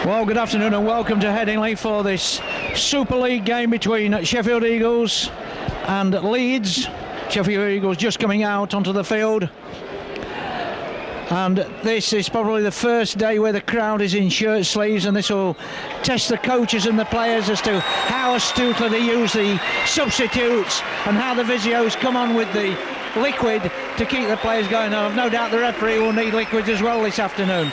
Well, good afternoon and welcome to Headingley for this Super League game between Sheffield Eagles and Leeds. Sheffield Eagles just coming out onto the field. And this is probably the first day where the crowd is in shirt sleeves, and this will test the coaches and the players as to how astutely they use the substitutes and how the physios come on with the liquid to keep the players going. And I've no doubt the referee will need liquids as well this afternoon.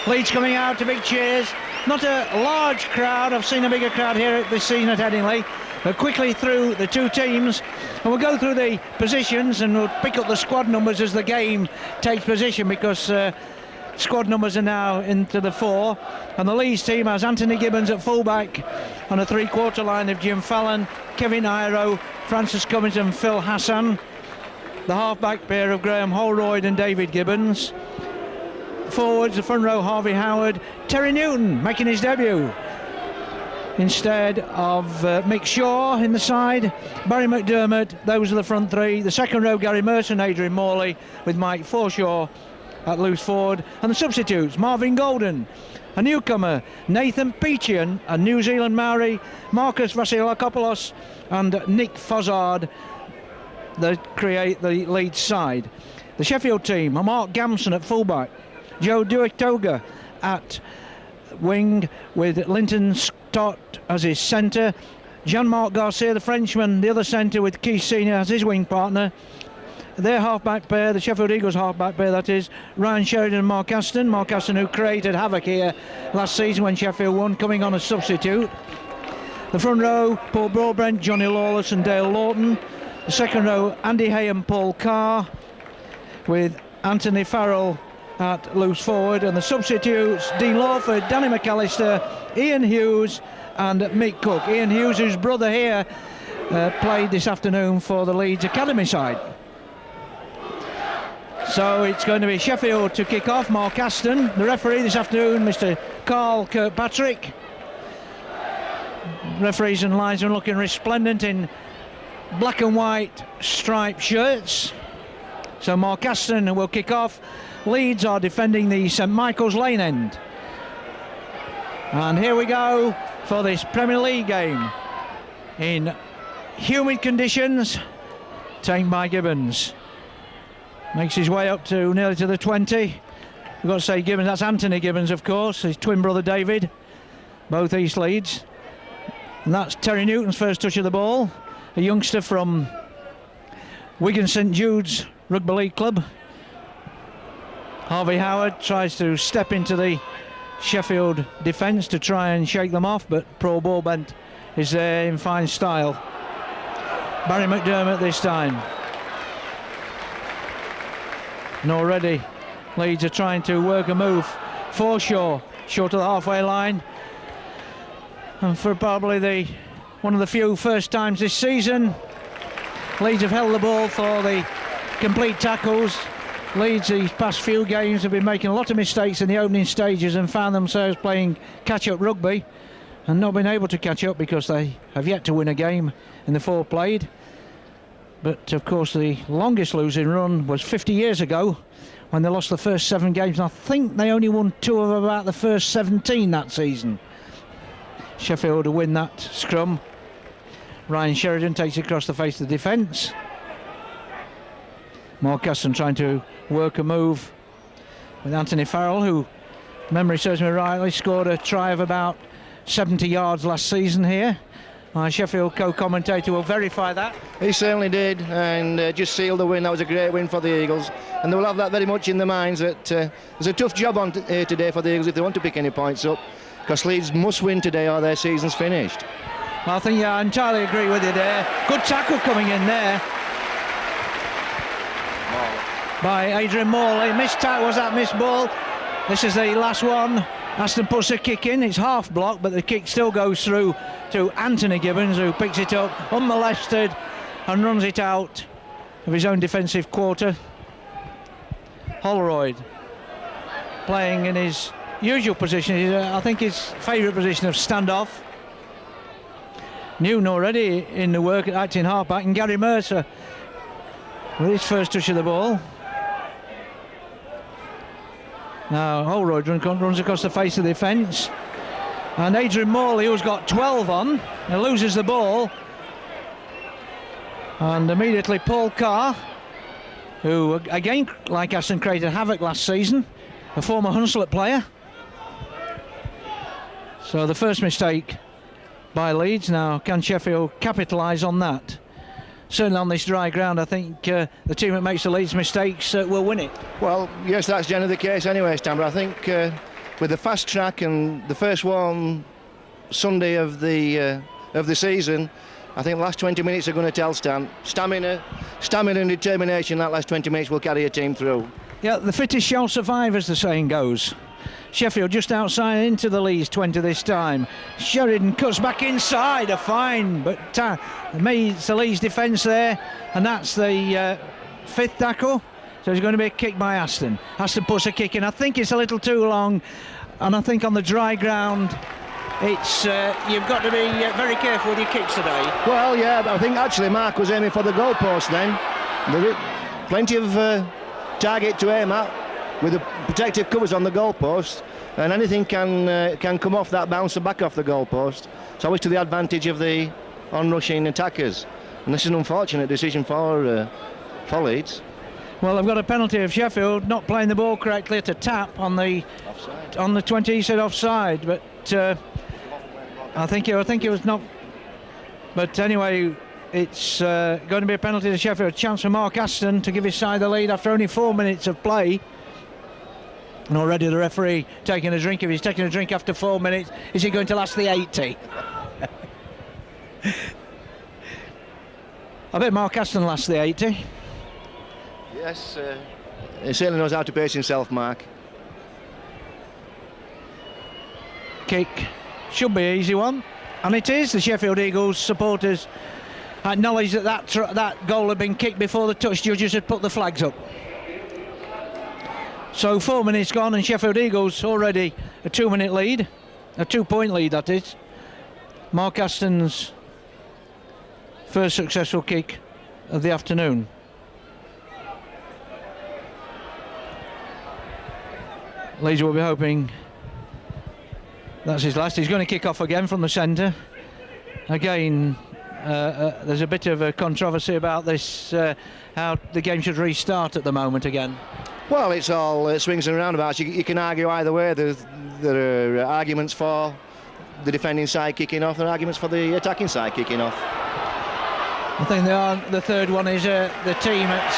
Leeds coming out to big cheers. Not a large crowd. I've seen a bigger crowd here this season at Headingley. But quickly through the two teams, and we'll go through the positions and we'll pick up the squad numbers as the game takes position, because squad numbers are now into the fore. And the Leeds team has Anthony Gibbons at fullback on a three-quarter line of Jim Fallon, Kevin Iro, Francis Cummins and Phil Hassan. The half-back pair of Graham Holroyd and David Gibbons. Forwards, the front row, Harvey Howard, Terry Newton making his debut instead of Mick Shaw in the side, Barry McDermott. Those are the front three. The second row, Gary Mercer and Adrian Morley, with Mike Forshaw at loose forward. And the substitutes, Marvin Golden, a newcomer, Nathan Peachian, a New Zealand Maori, Marcus Vasilakopoulos and Nick Fozzard that create the lead side. The Sheffield team are Mark Gamson at fullback, Joe Duetoga at wing with Linton Stott as his centre, Jean-Marc Garcia, the Frenchman, the other centre, with Keith Senior as his wing partner. Their half-back pair, the Sheffield Eagles half-back pair, that is, Ryan Sheridan and Mark Aston. Mark Aston, who created havoc here last season when Sheffield won, coming on as substitute. The front row, Paul Broadbent, Johnny Lawless and Dale Lawton. The second row, Andy Hay and Paul Carr, with Anthony Farrell at loose forward. And the substitutes, Dean Lawford, Danny McAllister, Ian Hughes and Mick Cook. Ian Hughes, whose brother here played this afternoon for the Leeds Academy side. So it's going to be Sheffield to kick off. Mark Aston, the referee this afternoon, Mr. Carl Kirkpatrick. Referees and linesmen looking resplendent in black and white striped shirts. So Mark Aston will kick off. Leeds are defending the St Michael's Lane end. And here we go for this Premier League game in humid conditions, taken by Gibbons. Makes his way up to nearly to the 20. We've got to say Gibbons, that's Anthony Gibbons, of course, his twin brother David, both East Leeds. And that's Terry Newton's first touch of the ball, a youngster from Wigan St Jude's Rugby League Club. Harvey Howard tries to step into the Sheffield defence to try and shake them off, but Paul Broadbent is there in fine style. Barry McDermott this time. And already Leeds are trying to work a move. Forshaw, short of the halfway line. And for probably one of the few first times this season, Leeds have held the ball for the complete tackles. Leeds these past few games have been making a lot of mistakes in the opening stages and found themselves playing catch-up rugby and not been able to catch up because they have yet to win a game in the four played. But of course the longest losing run was 50 years ago when they lost the first 7 games, and I think they only won 2 of about the first 17 that season. Sheffield will win that scrum. Ryan Sheridan takes it across the face of the defence. Mark Aston trying to work a move with Anthony Farrell, who, memory serves me rightly, scored a try of about 70 yards last season here. My Sheffield co-commentator will verify that. He certainly did, and just sealed the win. That was a great win for the Eagles, and they will have that very much in their minds that there's a tough job on here today for the Eagles if they want to pick any points up, because Leeds must win today or their season's finished. I think I entirely agree with you there. Good tackle coming in there by Adrian Morley. Missed tackle, was that missed ball? This is the last one. Aston puts a kick in. It's half blocked, but the kick still goes through to Anthony Gibbons, who picks it up unmolested and runs it out of his own defensive quarter. Holroyd playing in his usual position, I think his favourite position of standoff. Newton already in the work at acting halfback, and Gary Mercer with his first touch of the ball. Now Holroyd runs across the face of the defence, and Adrian Morley, who's got 12 on, he loses the ball, and immediately Paul Carr, who again, like Aston, created havoc last season, a former Hunslet player. So the first mistake by Leeds. Now can Sheffield capitalise on that? Certainly on this dry ground, I think the team that makes the Leeds mistakes will win it. Well, yes, that's generally the case anyway, Stan, but I think with the fast track and the first warm Sunday of the season, I think the last 20 minutes are going to tell, Stan. Stamina and determination, that last 20 minutes will carry a team through. Yeah, the fittest shall survive, as the saying goes. Sheffield just outside into the Leeds 20 this time. Sheridan cuts back inside, a fine, but meets the Leeds defence there, and that's the fifth tackle. So it's going to be a kick by Aston. Aston puts a kick in. I think it's a little too long, and I think on the dry ground, it's you've got to be very careful with your kicks today. Well, yeah, but I think actually Mark was aiming for the goalpost then. There plenty of target to aim at with the protective covers on the goalpost, and anything can come off that bounce and back off the goalpost. It's always to the advantage of the on-rushing attackers, and this is an unfortunate decision for Leeds. Well, they've got a penalty of Sheffield not playing the ball correctly at a tap on the offside. On the 20. He said offside, but I think it was not. But anyway, it's going to be a penalty to Sheffield. A chance for Mark Aston to give his side the lead after only 4 minutes of play. And already the referee taking a drink. If he's taking a drink after 4 minutes, is he going to last the 80? I bet Mark Aston lasts the 80. Yes, he certainly knows how to pace himself, Mark. Kick should be an easy one, and it is. The Sheffield Eagles supporters acknowledge that goal had been kicked before the touch judges had put the flags up. So 4 minutes gone, and Sheffield Eagles already a 2 minute lead, a 2 point lead that is. Mark Aston's first successful kick of the afternoon. Leeds will be hoping that's his last. He's going to kick off again from the centre. Again, there's a bit of a controversy about this, how the game should restart at the moment again. Well, it's all swings and roundabouts. You can argue either way. There are arguments for the defending side kicking off, there are arguments for the attacking side kicking off. I think the third one is the team that's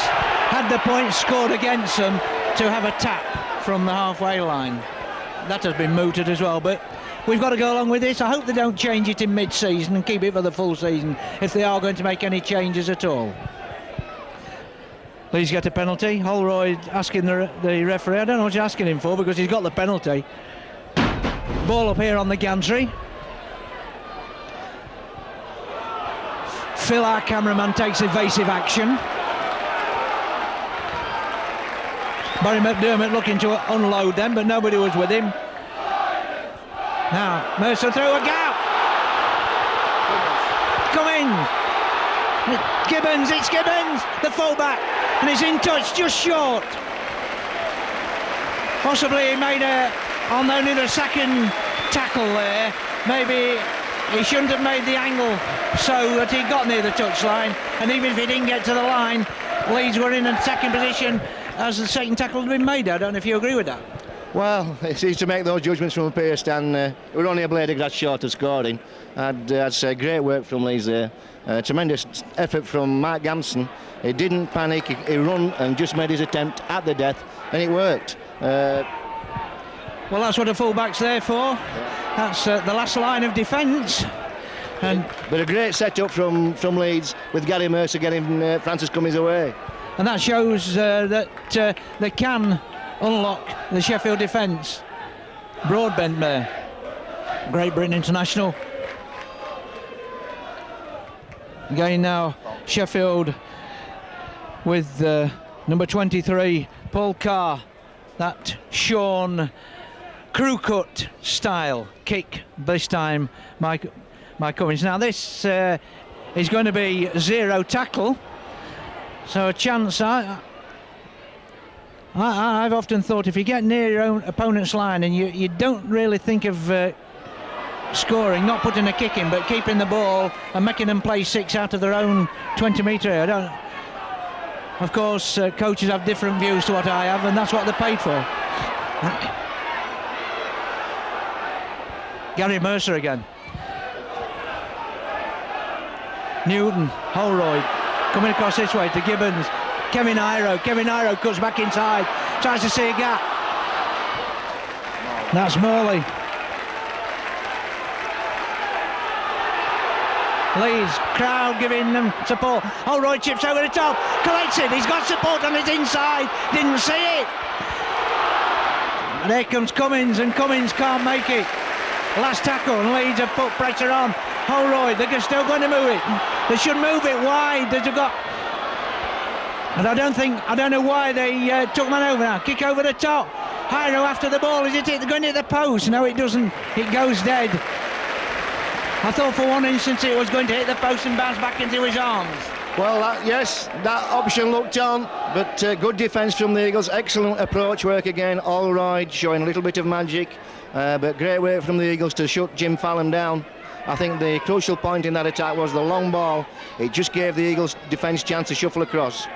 had the points scored against them to have a tap from the halfway line. That has been mooted as well, but we've got to go along with this. I hope they don't change it in mid-season and keep it for the full season if they are going to make any changes at all. Leeds get a penalty. Holroyd asking the referee, I don't know what you're asking him for because he's got the penalty. Ball up here on the gantry. Phil, our cameraman, takes evasive action. Barry McDermott looking to unload them, but nobody was with him. Now, Mercer through a gap. Come in. It's Gibbons, the fullback, and he's in touch, just short. Possibly he made on only the second tackle there. Maybe he shouldn't have made the angle so that he got near the touchline, and even if he didn't get to the line, Leeds were in a second position as the second tackle had been made. I don't know if you agree with that. Well, it's easy to make those judgments from a pace, and we're only a blade of grass short of scoring. I'd say great work from Leeds there. Tremendous effort from Mark Gamson. He didn't panic, he run and just made his attempt at the death, and it worked. Well, that's what a fullback's there for. That's the last line of defence. But a great setup from Leeds with Gary Mercer getting Francis Cummings away. And that shows that they can unlock the Sheffield defence. Broadbent there, Great Britain international. Again now Sheffield with number 23 Paul Carr, that Sean crew cut style kick, this time Mike Cummings. Now this is going to be zero tackle, so a chance. I've often thought if you get near your own opponent's line and you don't really think of scoring, not putting a kick in, but keeping the ball and making them play 6 out of their own 20-metre area. Of course, coaches have different views to what I have, and that's what they're paid for. Gary Mercer again. Newton, Holroyd, coming across this way to Gibbons. Kevin Iro cuts back inside, tries to see a gap. That's Morley. Leeds, crowd giving them support. Holroyd chips over the top, collects it, he's got support on his inside, didn't see it. And here comes Cummins, and Cummins can't make it. Last tackle, and Leeds have put pressure on. Holroyd, they're still going to move it. They should move it wide. They've got... And I don't know why they took man over now. Kick over the top. Hiro after the ball. Is it going to hit the post? No, it doesn't. It goes dead. I thought for one instant it was going to hit the post and bounce back into his arms. Well, yes, that option looked on, but good defence from the Eagles. Excellent approach work again. Holroyd showing a little bit of magic, but great work from the Eagles to shut Jim Fallon down. I think the crucial point in that attack was the long ball. It just gave the Eagles defence chance to shuffle across.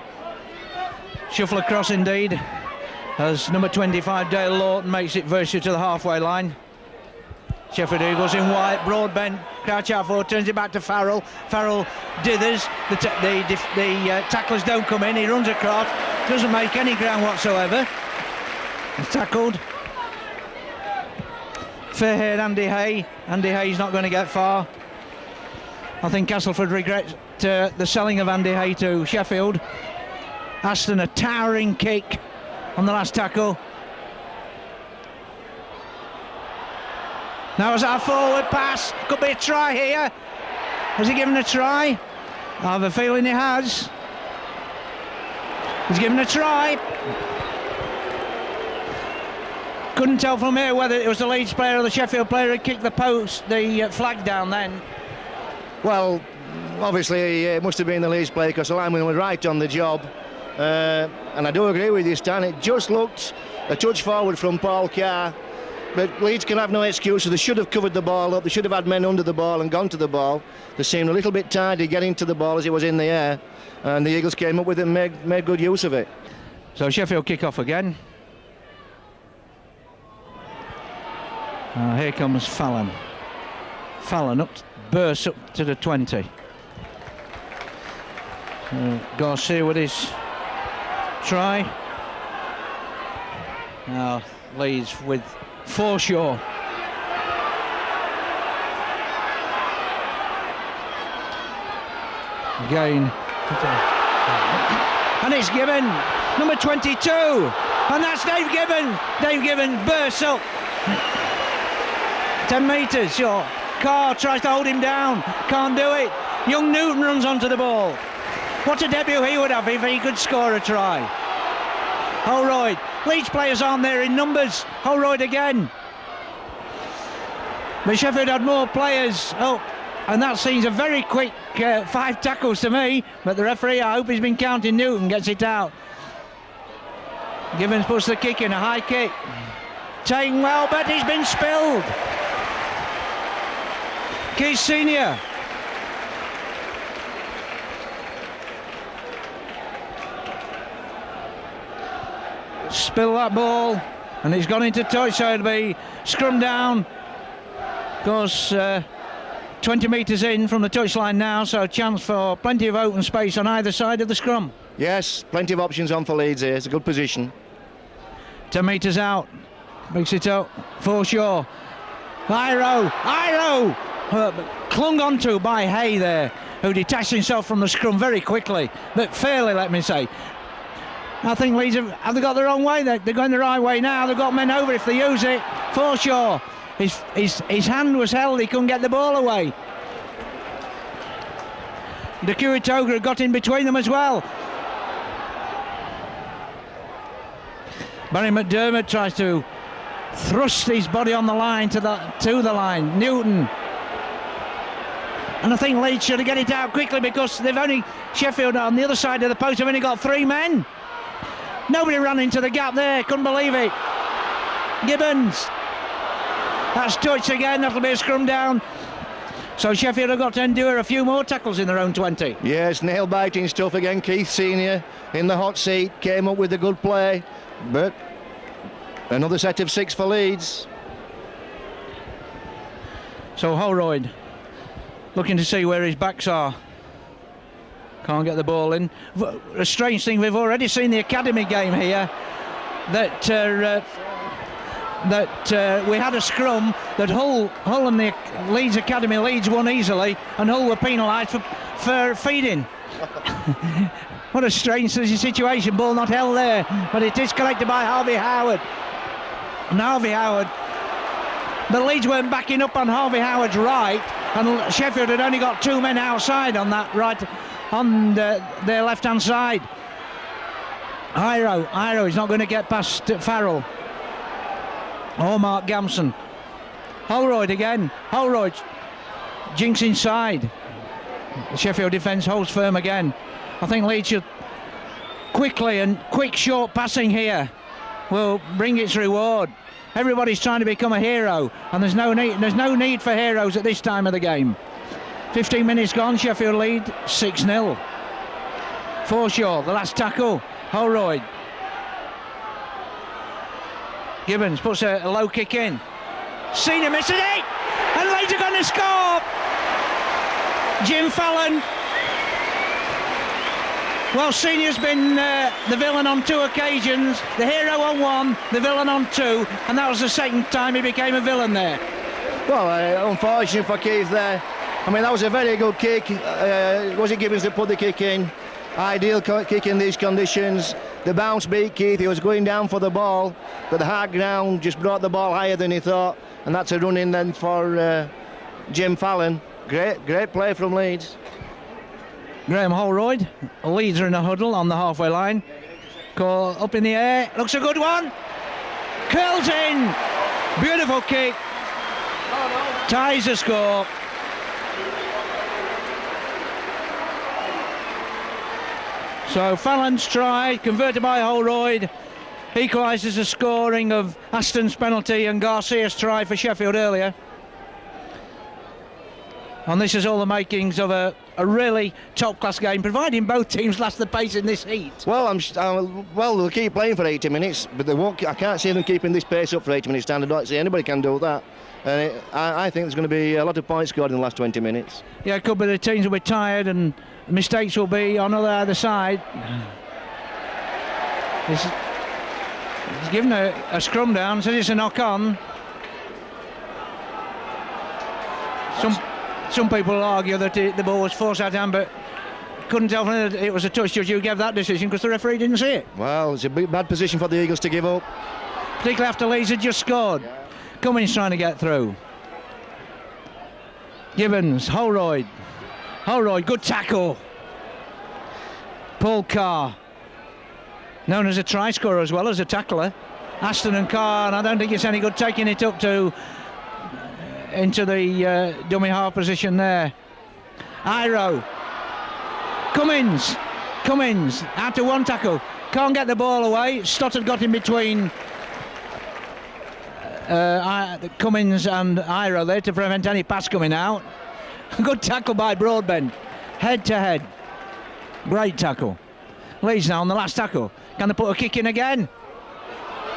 Shuffle across indeed, as number 25 Dale Lawton makes it virtually to the halfway line. Sheffield Eagles in white, Broadbent, crouch out forward, turns it back to Farrell. Farrell dithers, the tacklers don't come in, he runs across, doesn't make any ground whatsoever. He's tackled. Fair-haired Andy Hay. Andy Hay's not going to get far. I think Castleford regrets the selling of Andy Hay to Sheffield. Aston a towering kick on the last tackle. Now is that a forward pass? Could be a try here. Has he given a try? I have a feeling he has. He's given a try. Couldn't tell from here whether it was the Leeds player or the Sheffield player who kicked the post, the flag down then. Well, obviously it must have been the Leeds player because the lineman was right on the job. And I do agree with you, Stan. It just looked a touch forward from Paul Carr. But Leeds can have no excuses. They should have covered the ball up. They should have had men under the ball and gone to the ball. They seemed a little bit tidy getting to the ball as it was in the air. And the Eagles came up with it and made good use of it. So Sheffield kick off again. Here comes Fallon. Fallon bursts up to the 20. Garcia with his try. Now Leeds with Forshaw. Again. And it's Gibbon, number 22. And that's Dave Gibbon. Dave Gibbon bursts up. 10 metres short. Carr tries to hold him down. Can't do it. Young Newton runs onto the ball. What a debut he would have if he could score a try. Holroyd. Leeds players aren't there in numbers. Holroyd again. But Sheffield had more players. Oh, and that seems a very quick 5 tackles to me. But the referee, I hope he's been counting Newton, gets it out. Gibbons puts the kick in, a high kick. Taken well, but he's been spilled. Keith Senior. Spill that ball, and it's gone into touch, so it'll be scrum down. Of course, 20 metres in from the touchline now, so a chance for plenty of open space on either side of the scrum. Yes, plenty of options on for Leeds here. It's a good position. 10 metres out, makes it up. Forshaw. Iro! Clung onto by Hay there, who detached himself from the scrum very quickly, but fairly, let me say. I think Leeds have they got the wrong way? They're going the right way now. They've got men over if they use it. Forshaw, his hand was held. He couldn't get the ball away. The Kuritoga got in between them as well. Barry McDermott tries to thrust his body on the line to the line. Newton. And I think Leeds should have get it out quickly because they've only Sheffield on the other side of the post have only got 3 men. Nobody ran into the gap there, couldn't believe it. Gibbons. That's touched again, that'll be a scrum down. So Sheffield have got to endure a few more tackles in their own 20. Yes, nail-biting stuff again. Keith Senior in the hot seat, came up with a good play, but another set of 6 for Leeds. So Holroyd looking to see where his backs are. Can't get the ball in. A strange thing, we've already seen the academy game here that we had a scrum that Hull and the Leeds Academy, Leeds won easily, and Hull were penalised for feeding. What a strange situation. Ball not held there, but it is collected by Harvey Howard. And Harvey Howard, the Leeds weren't backing up on Harvey Howard's right, and Sheffield had only got 2 men outside on that right, on their left-hand side. Iro is not going to get past Farrell. Oh, Mark Gamson. Holroyd again. Holroyd jinks inside. The Sheffield defence holds firm again. I think Leeds should quick short passing here will bring its reward. Everybody's trying to become a hero, and there's no need for heroes at this time of the game. 15 minutes gone, Sheffield lead 6-0. Forshaw, the last tackle. Holroyd. Gibbons puts a low kick in. Senior misses it, and Leeds are going to score. Jim Fallon. Well, Senior's been the villain on 2 occasions, the hero on 1, the villain on 2, and that was the second time he became a villain there. Well, unfortunate for Keith there. I mean, that was a very good kick. Was it Gibbons that put the kick in? Ideal kick in these conditions. The bounce beat Keith. He was going down for the ball, but the hard ground just brought the ball higher than he thought, and that's a run in then for Jim Fallon. Great play from Leeds. Graham Holroyd. Leeds are in a huddle on the halfway line. Call up in the air. Looks a good one. Curls in. Beautiful kick. Ties the score. So Fallon's try, converted by Holroyd, equalises the scoring of Aston's penalty and Garcia's try for Sheffield earlier. And this is all the makings of a really top-class game, providing both teams last the pace in this heat. Well, they'll keep playing for 80 minutes, but they won't. I can't see them keeping this pace up for 80 minutes stand. I don't see anybody can do that. And I think there's going to be a lot of points scored in the last 20 minutes. Yeah, it could be the teams will be tired and mistakes will be on either side. He's given a scrum down, says it's a knock-on. Some people argue that the ball was forced out of hand, but couldn't tell from it was a touch. Judge, you gave that decision because the referee didn't see it. Well, it's a bad position for the Eagles to give up. Particularly after Leeds had just scored. Yeah. Cummins trying to get through. Gibbons, Holroyd, good tackle. Paul Carr, known as a try scorer as well as a tackler. Aston and Carr, and I don't think it's any good taking it up into the dummy half position there. Iro, Cummins, out to one tackle, can't get the ball away. Stoddard got in between Cummins and Iro there to prevent any pass coming out. Good tackle by Broadbent, head to head. Great tackle. Leeds now on the last tackle. Can they put a kick in again?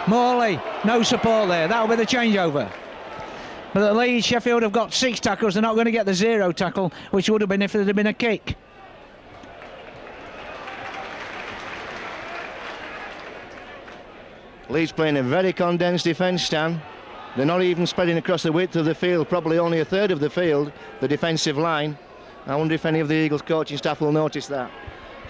Morley, no support there. That'll be the changeover. But at Leeds, Sheffield have got 6 tackles. They're not going to get the 0 tackle, which would have been if there had been a kick. Leeds playing a very condensed defence, Stan. They're not even spreading across the width of the field, probably only a third of the field, the defensive line. I wonder if any of the Eagles coaching staff will notice that.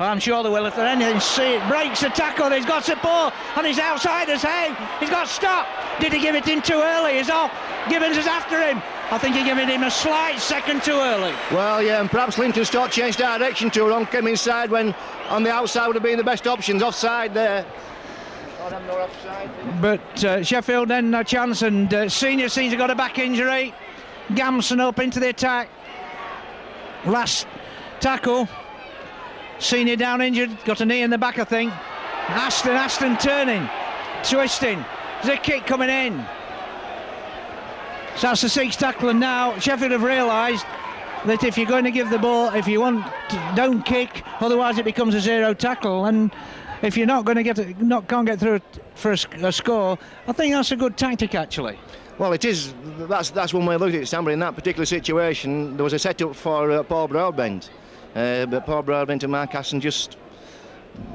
I'm sure they will. If there's anything, see it. Breaks the tackle. He's got support on his outside his head. He's got stopped. Did he give it in too early? He's off. Gibbons is after him. I think he gave it him a slight second too early. Well, yeah, and perhaps Linton Stott changed direction too long, came inside when on the outside would have been the best options. Offside there. But Sheffield then no chance, and Senior seems to have got a back injury. Gamson up into the attack. Last tackle. Senior down injured, got a knee in the back, I think. Aston turning, twisting. There's a kick coming in. So that's the 6th tackle, and now Sheffield have realised that if you're going to give the ball, if you want, don't kick, otherwise it becomes a 0 tackle, and if you're not going to can't get through for a score, I think that's a good tactic actually. Well, it is. That's one way of looking at it, Sam. But in that particular situation, there was a set-up for Paul Broadbent, but Paul Broadbent and Mark Aston just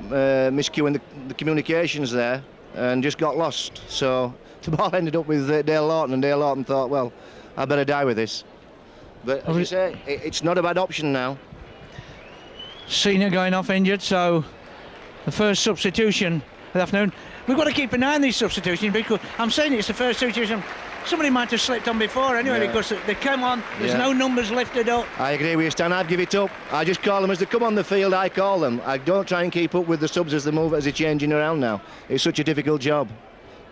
miscuing the communications there and just got lost. So the ball ended up with Dale Lawton, and Dale Lawton thought, well, I better die with this. But as you say, it's not a bad option now. Cena going off injured, so the first substitution of the afternoon. We've got to keep an eye on these substitutions, because I'm saying it's the first substitution. Somebody might have slipped on before anyway, because they come on, there's no numbers lifted up. I agree with you, Stan. I'd give it up. I just call them as they come on the field. I call them. I don't try and keep up with the subs as they move, as they're changing around now. It's such a difficult job.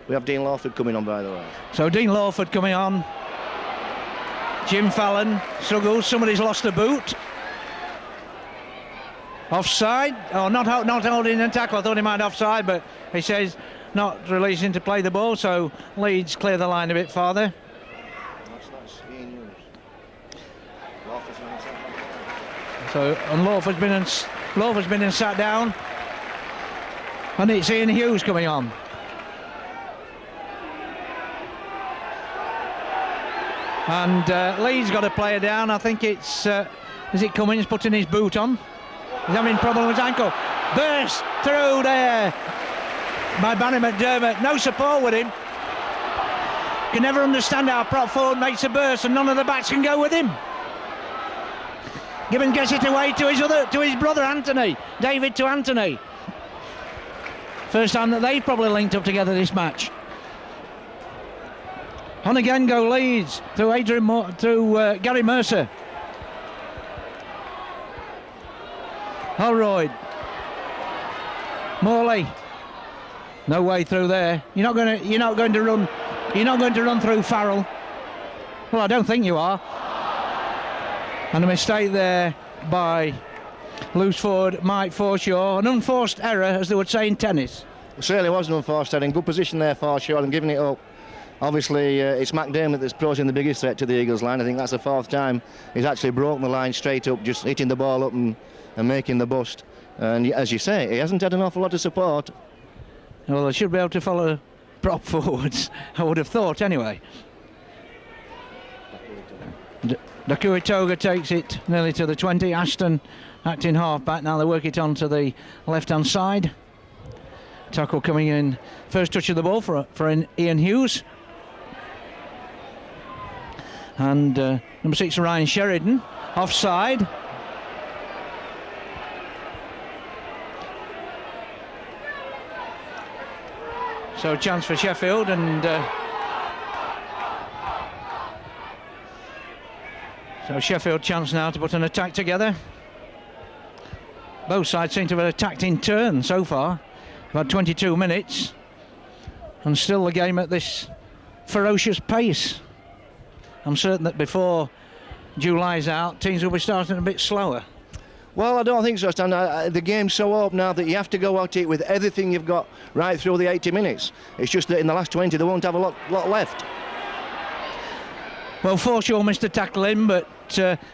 We have Dean Lawford coming on, by the way. So Dean Lawford coming on. Jim Fallon struggles. Somebody's lost a boot. Offside. Oh, not holding a tackle. I thought he might offside, but he says not releasing to play the ball. So Leeds clear the line a bit farther. So and Lawford's been and sat down, and it's Ian Hughes coming on. And Leeds got a player down. I think it's is it Cummins putting his boot on? He's having problem with his ankle. Burst through there by Barry McDermott. No support with him. Can never understand how prop forward makes a burst and none of the backs can go with him. Gibbon gets it away to his brother Anthony. David to Anthony. First time that they've probably linked up together this match. On again go Leeds through Gary Mercer. Holroyd. Morley. No way through there. You're not going to run through Farrell. Well, I don't think you are. And a mistake there by loose forward Mike Forshaw. An unforced error, as they would say in tennis. It certainly was an unforced error. In good position there, Forshaw, and giving it up. Obviously, it's McDermott that's posing the biggest threat to the Eagles line. I think that's the 4th time he's actually broken the line straight up, just hitting the ball up and making the bust. And as you say, he hasn't had an awful lot of support. Well, they should be able to follow prop forwards, I would have thought, anyway. Dakui Toga takes it nearly to the 20. Ashton acting half-back. Now they work it on to the left-hand side. Tackle coming in. First touch of the ball for Ian Hughes. And number 6, Ryan Sheridan, offside. So chance for Sheffield, and so Sheffield chance now to put an attack together. Both sides seem to have attacked in turn so far. About 22 minutes, and still the game at this ferocious pace. I'm certain that before July's out, teams will be starting a bit slower. Well, I don't think so, Stan. The game's so open now that you have to go at it with everything you've got right through the 80 minutes. It's just that in the last 20 they won't have a lot left. Well, Forshaw missed a tackle in, but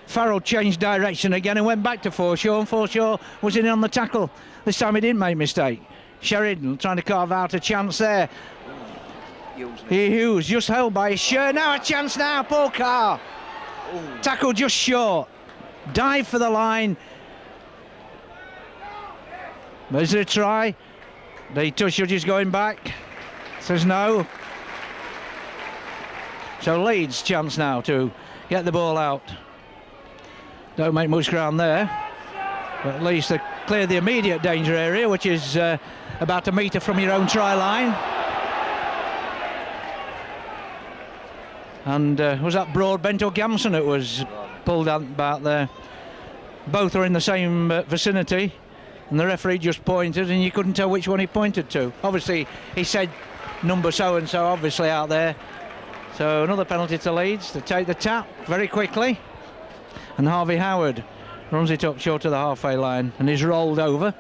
Farrell changed direction again and went back to Forshaw, and Forshaw was in on the tackle. This time he didn't make a mistake. Sheridan trying to carve out a chance there. Hughes just held by his shirt. Now a chance now, Paul Carr. Tackle just short. Dive for the line. There's a try. The touch judge is going back. Says no. So Leeds chance now to get the ball out. Don't make much ground there. But at least they clear the immediate danger area, which is about a metre from your own try line. And was that Broadbent or Gamson that was pulled out about there? Both are in the same vicinity, and the referee just pointed, and you couldn't tell which one he pointed to. Obviously, he said number so-and-so, obviously, out there. So another penalty to Leeds to take the tap very quickly. And Harvey Howard runs it up short of the halfway line and is rolled over.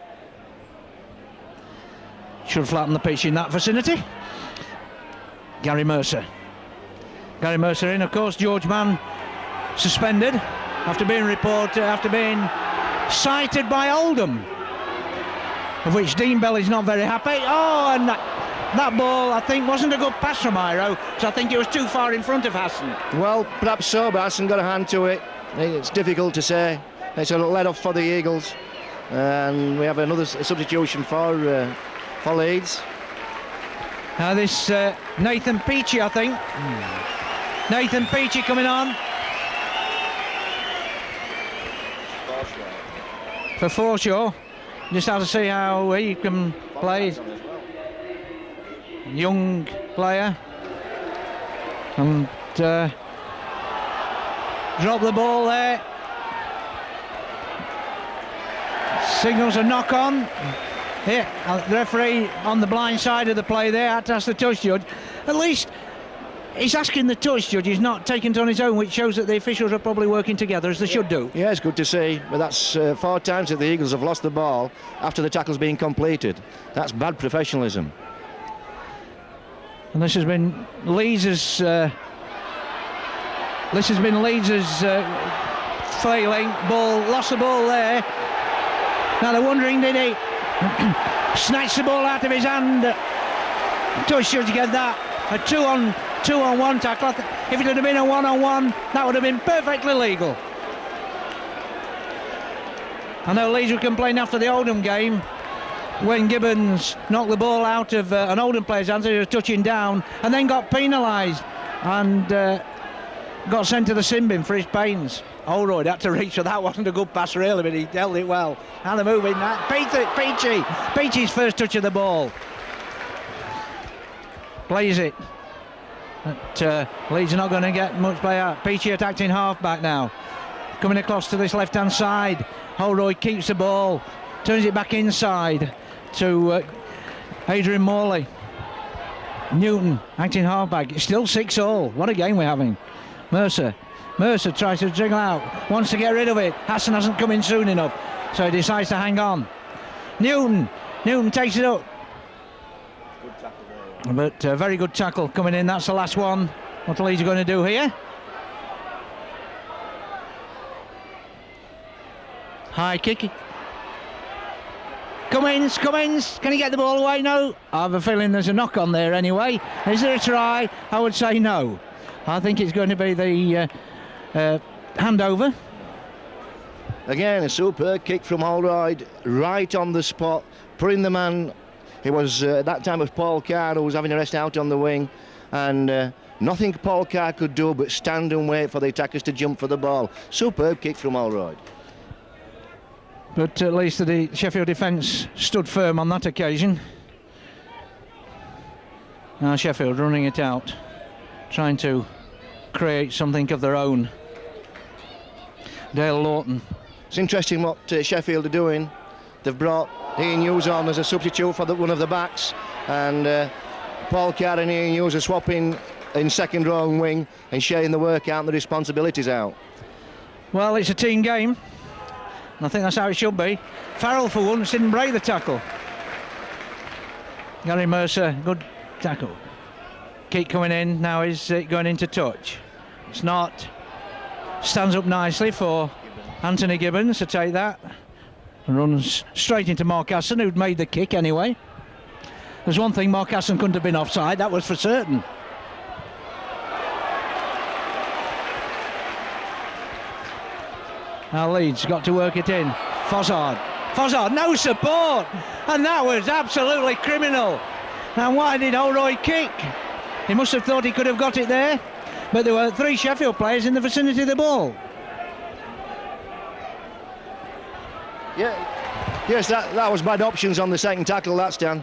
should flatten the pitch in that vicinity. Gary Mercer. Gary Mercer in, of course. George Mann suspended after being cited by Oldham, of which Dean Bell is not very happy. Oh, and that ball, I think, wasn't a good pass from Iro, so I think it was too far in front of Hassan. Well, perhaps so, but Hassan got a hand to it. It's difficult to say. It's a let off for the Eagles, and we have another substitution for Leeds. Now this Nathan Peachy, I think. Nathan Peachy coming on for Forshaw. Just have to see how he can play. Young player, and drop the ball there. Signals a knock on. Here, the referee on the blind side of the play there had to ask the touch judge. At least he's asking the touch judge. He's not taking it on his own, which shows that the officials are probably working together as they should do. Yeah, it's good to see, but that's 4 times that the Eagles have lost the ball after the tackle's been completed. That's bad professionalism. And this has been Leeds' failing ball. Lost the ball there. Now they're wondering, did he snatch the ball out of his hand? Touch judge get that. A 2-on-1 tackle. If it had been a 1-on-1, that would have been perfectly legal. I know Leeds were complaining after the Oldham game when Gibbons knocked the ball out of an Oldham player's hands. He was touching down and then got penalised and got sent to the sin bin for his pains. Holroyd had to reach, so that wasn't a good pass really, but he dealt it well. And the move in that. Peachy's first touch of the ball. Plays it. But Leeds are not going to get much play out. Peachy attacked in half-back now. Coming across to this left-hand side. Holroyd keeps the ball. Turns it back inside to Adrian Morley. Newton acting halfback. It's still 6-all. What a game we're having. Mercer tries to jiggle out, wants to get rid of it. Hassan hasn't come in soon enough, so he decides to hang on. Newton takes it up. Good tackle there. But very good tackle coming in. That's the last one. What the Leeds are going to do here? High kick. Cummins, can he get the ball away? No. I have a feeling there's a knock on there anyway. Is there a try? I would say no. I think it's going to be the handover. Again, a superb kick from Holroyd, right on the spot, putting the man. It was at that time it was Paul Carr who was having a rest out on the wing, and nothing Paul Carr could do but stand and wait for the attackers to jump for the ball. Superb kick from Holroyd. But at least the Sheffield defence stood firm on that occasion. Now Sheffield running it out, trying to create something of their own. Dale Lawton. It's interesting what Sheffield are doing. They've brought Ian Hughes on as a substitute for one of the backs, and Paul Carr and Ian Hughes are swapping in second row and wing and sharing the work out and the responsibilities out. Well, it's a team game. I think that's how it should be. Farrell, for once, didn't break the tackle. Gary Mercer, good tackle. Keep coming in, now he's going into touch. It's not. Stands up nicely for Anthony Gibbons to take that. And runs straight into Mark Hassan, who'd made the kick anyway. There's one thing, Mark Hassan couldn't have been offside, that was for certain. Now Leeds got to work it in. Fozzard, no support, and that was absolutely criminal. And why did Holroyd kick? He must have thought he could have got it there, but there were 3 Sheffield players in the vicinity of the ball. Yeah, yes, that was bad options on the second tackle, that's Dan.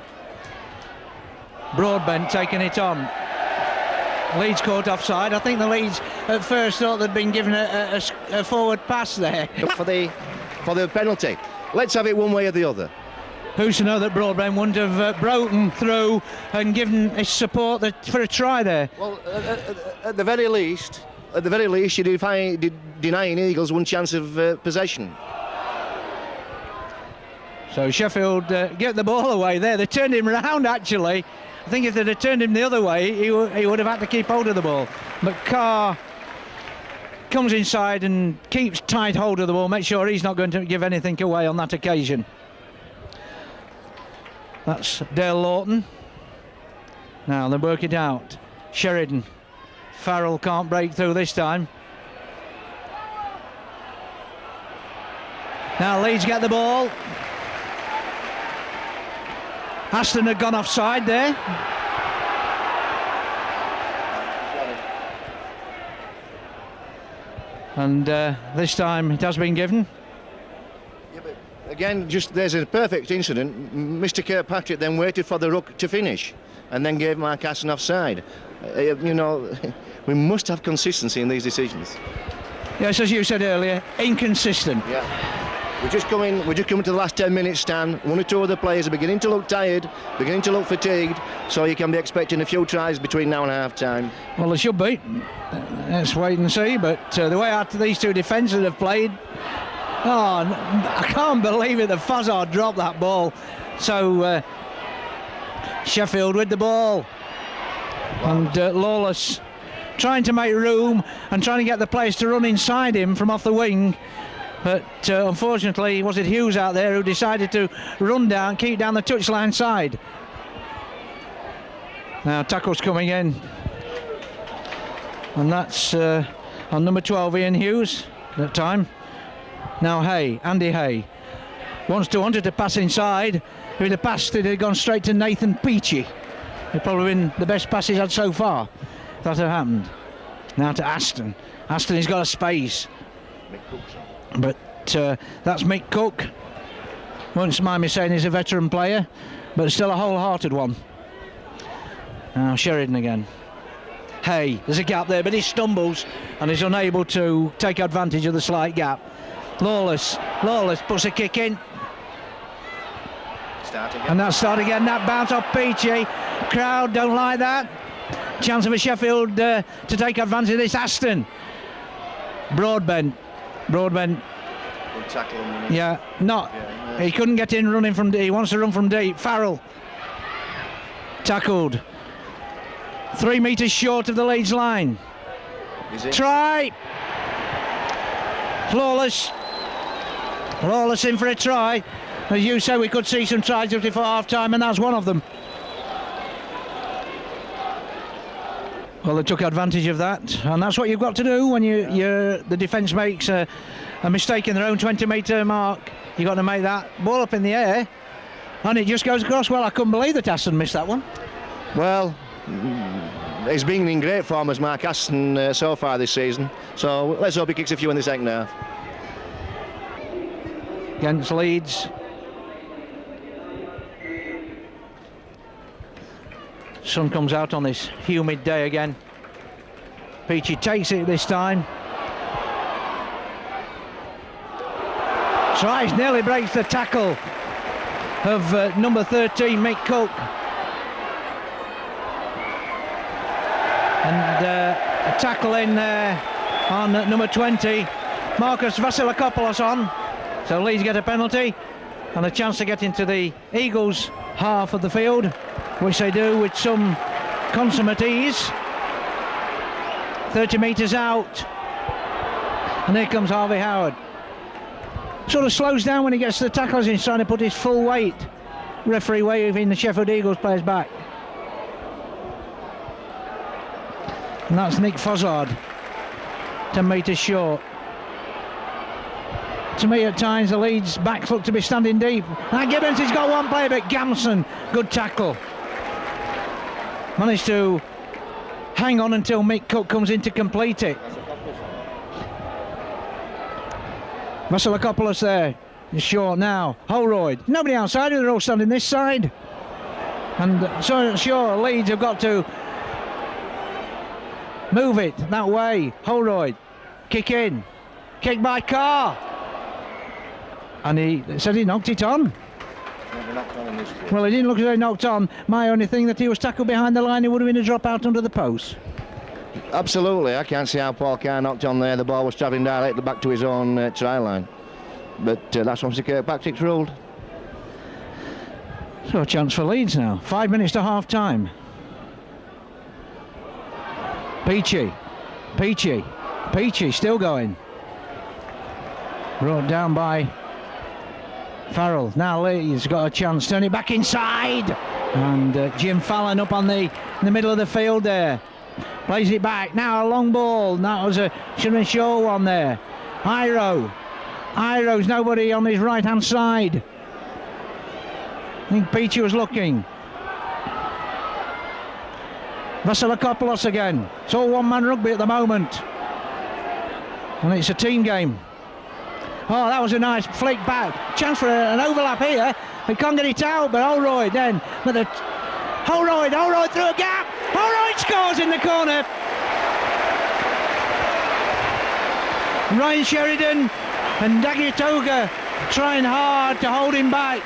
Broadbent taking it on. Leeds caught offside. I think the Leeds at first thought they'd been given a forward pass there. for the penalty. Let's have it one way or the other. Who's to know that Broadbent wouldn't have broken through and given his support for a try there? Well, at the very least, you're denying Eagles one chance of possession. So Sheffield get the ball away there. They turned him round, actually. I think if they'd have turned him the other way, he would have had to keep hold of the ball. But Carr comes inside and keeps tight hold of the ball, make sure he's not going to give anything away on that occasion. That's Dale Lawton. Now they work it out. Sheridan. Farrell can't break through this time. Now Leeds get the ball. Aston had gone offside there. And this time it has been given. Yeah, but again, just there's a perfect incident. Mr. Kirkpatrick then waited for the ruck to finish and then gave Mark Aston offside. You know, we must have consistency in these decisions. Yes, as you said earlier, inconsistent. Yeah. We're just coming to the last 10 minutes, Stan. One or two of the players are beginning to look tired, beginning to look fatigued, so you can be expecting a few tries between now and half-time. Well, they should be. Let's wait and see. But the way these two defenders have played, I can't believe it. The Fazard dropped that ball. So Sheffield with the ball. And Lawless trying to make room and trying to get the players to run inside him from off the wing. But unfortunately, was it Hughes out there who decided to run down, keep down the touchline side. Now tackle's coming in. And that's on number 12, Ian Hughes, at that time. Now Andy Hay. Wanted to pass inside. If he'd have passed, it had gone straight to Nathan Peachy. It'd probably been the best pass he's had so far. If that had happened. Now to Aston. Aston has got a space. But that's Mick Cook. Won't mind me saying he's a veteran player, but still a wholehearted one. Now Sheridan again. Hey, there's a gap there, but he stumbles and is unable to take advantage of the slight gap. Lawless puts a kick in. And that's start again. That bounce off Peachy. Crowd don't like that. Chance for Sheffield to take advantage of this. Aston. Broadbent. Yeah, not. Yeah. He couldn't get in running from deep. He wants to run from deep. Farrell. Tackled. 3 metres short of the Leeds line. Try. Flawless in for a try. As you say, we could see some tries just before half-time, and that's one of them. Well, they took advantage of that, and that's what you've got to do when the defence makes a mistake in their own 20-metre mark. You've got to make that ball up in the air, and it just goes across. Well, I couldn't believe that Aston missed that one. Well, he's been in great form as Mark Aston so far this season, so let's hope he kicks a few in the second half. Against Leeds. Sun comes out on this humid day again. Peachy takes it this time. Tries, nearly breaks the tackle of number 13, Mick Cook. And a tackle in there on number 20, Marcus Vasilakopoulos on. So Leeds get a penalty and a chance to get into the Eagles' half of the field, which they do with some consummate ease. 30 metres out. And here comes Harvey Howard. Sort of slows down when he gets to the tackles. He's trying to put his full weight. Referee waving the Sheffield Eagles players back. And that's Nick Fozard. 10 metres short. To me, at times, the Leeds backs look to be standing deep. Now Gibbons has got one player, but Gamson, good tackle. Managed to hang on until Mick Cook comes in to complete it. Vasilakopoulos there, is short now. Holroyd, nobody outside, they're all standing this side. And so sure, Leeds have got to move it that way. Holroyd, kick in, kick by Carr. And he said he knocked it on. Well, he didn't look as though he knocked on. My only thing that he was tackled behind the line, he would have been a drop out under the post. Absolutely, I can't see how Paul Carr knocked on there. The ball was travelling directly back to his own try line. But that's what Mr. Kirkpatrick's ruled. So a chance for Leeds now. 5 minutes to half time. Peachy still going. Brought down by Farrell. Now Leeds got a chance. Turn it back inside. And Jim Fallon up in the middle of the field there. Plays it back. Now a long ball. That was a shouldn't show one there. Iro's nobody on his right hand side. I think Peachy was looking. Vasilakopoulos again. It's all one-man rugby at the moment. And it's a team game. Oh, that was a nice flick back. Chance for an overlap here. They can't get it out, but Holroyd then. Holroyd through a gap. Holroyd scores in the corner. Ryan Sheridan and Dagitoga trying hard to hold him back.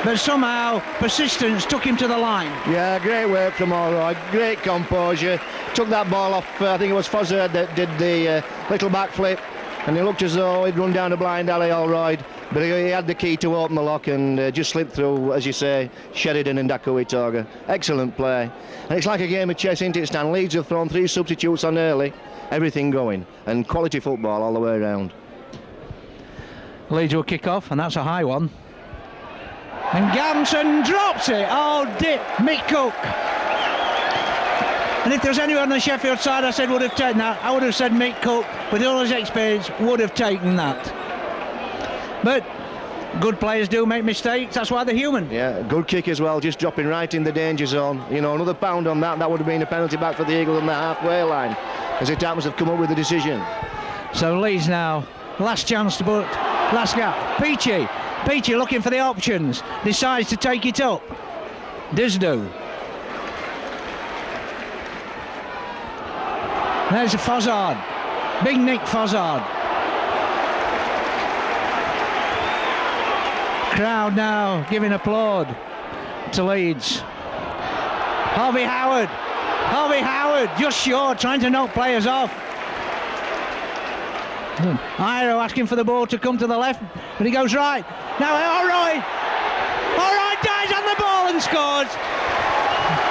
But somehow persistence took him to the line. Yeah, great work from Holroyd, great composure. Took that ball off, I think it was Fozzard that did the little backflip, and he looked as though he'd run down a blind alley, Holroyd. But he had the key to open the lock and just slipped through, as you say, Sheridan and Dagitoga. Excellent play. And it's like a game of chess, isn't it, Stan? Leeds have thrown 3 substitutes on early, everything going, and quality football all the way around. Leeds will kick off, and that's a high one. And Gamson drops it. Oh, dip, Mick Cook. And if there's anyone on the Sheffield side I said would have taken that, I would have said Mick Cook, with all his experience, would have taken that. But good players do make mistakes, that's why they're human. Yeah, good kick as well, just dropping right in the danger zone. You know, another pound on that would have been a penalty back for the Eagles on the halfway line, as it happens have come up with the decision. So Leeds now, last chance to put, last gap. Peachy looking for the options, decides to take it up. Disdo. There's a Fozzard. Big Nick Fozzard. Crowd now giving applaud to Leeds. Harvey Howard just short, trying to knock players off. Iro asking for the ball to come to the left, but he goes right. Now Holroyd dies on the ball and scores.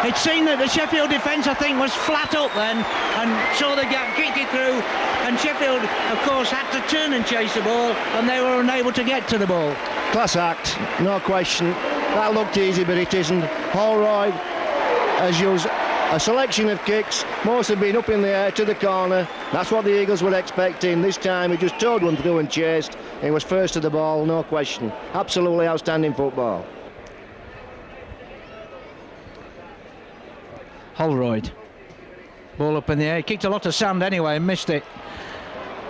It seemed that the Sheffield defence, I think, was flat up then and saw the gap, kicked it through, and Sheffield, of course, had to turn and chase the ball, and they were unable to get to the ball. Class act, no question. That looked easy, but it isn't. Holroyd has used a selection of kicks, most have been up in the air to the corner. That's what the Eagles were expecting. This time he just towed one through and chased. He was first to the ball, no question. Absolutely outstanding football. Holroyd, ball up in the air, kicked a lot of sand anyway and missed it.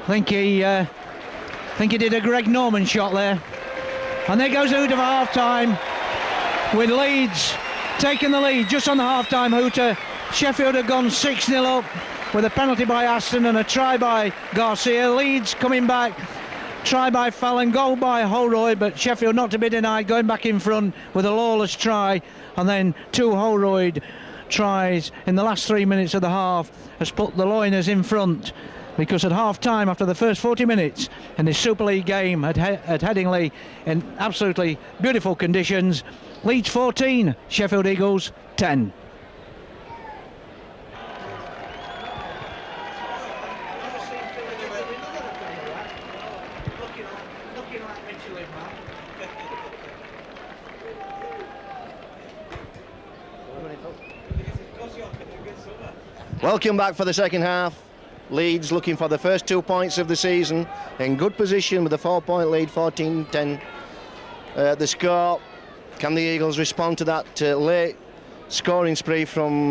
I think he did a Greg Norman shot there. And there goes Hooter for half time, with Leeds taking the lead just on the half-time hooter. Sheffield had gone 6-0 up with a penalty by Aston and a try by Garcia. Leeds coming back, try by Fallon, goal by Holroyd, but Sheffield not to be denied, going back in front with a lawless try, and then 2 Holroyd tries in the last 3 minutes of the half has put the Loiners in front, because at half-time, after the first 40 minutes in this Super League game at Headingley in absolutely beautiful conditions, Leeds 14, Sheffield Eagles 10. Welcome back for the second half. Leeds looking for the first 2 points of the season, in good position with a 4-point lead, 14-10 the score. Can the Eagles respond to that late scoring spree from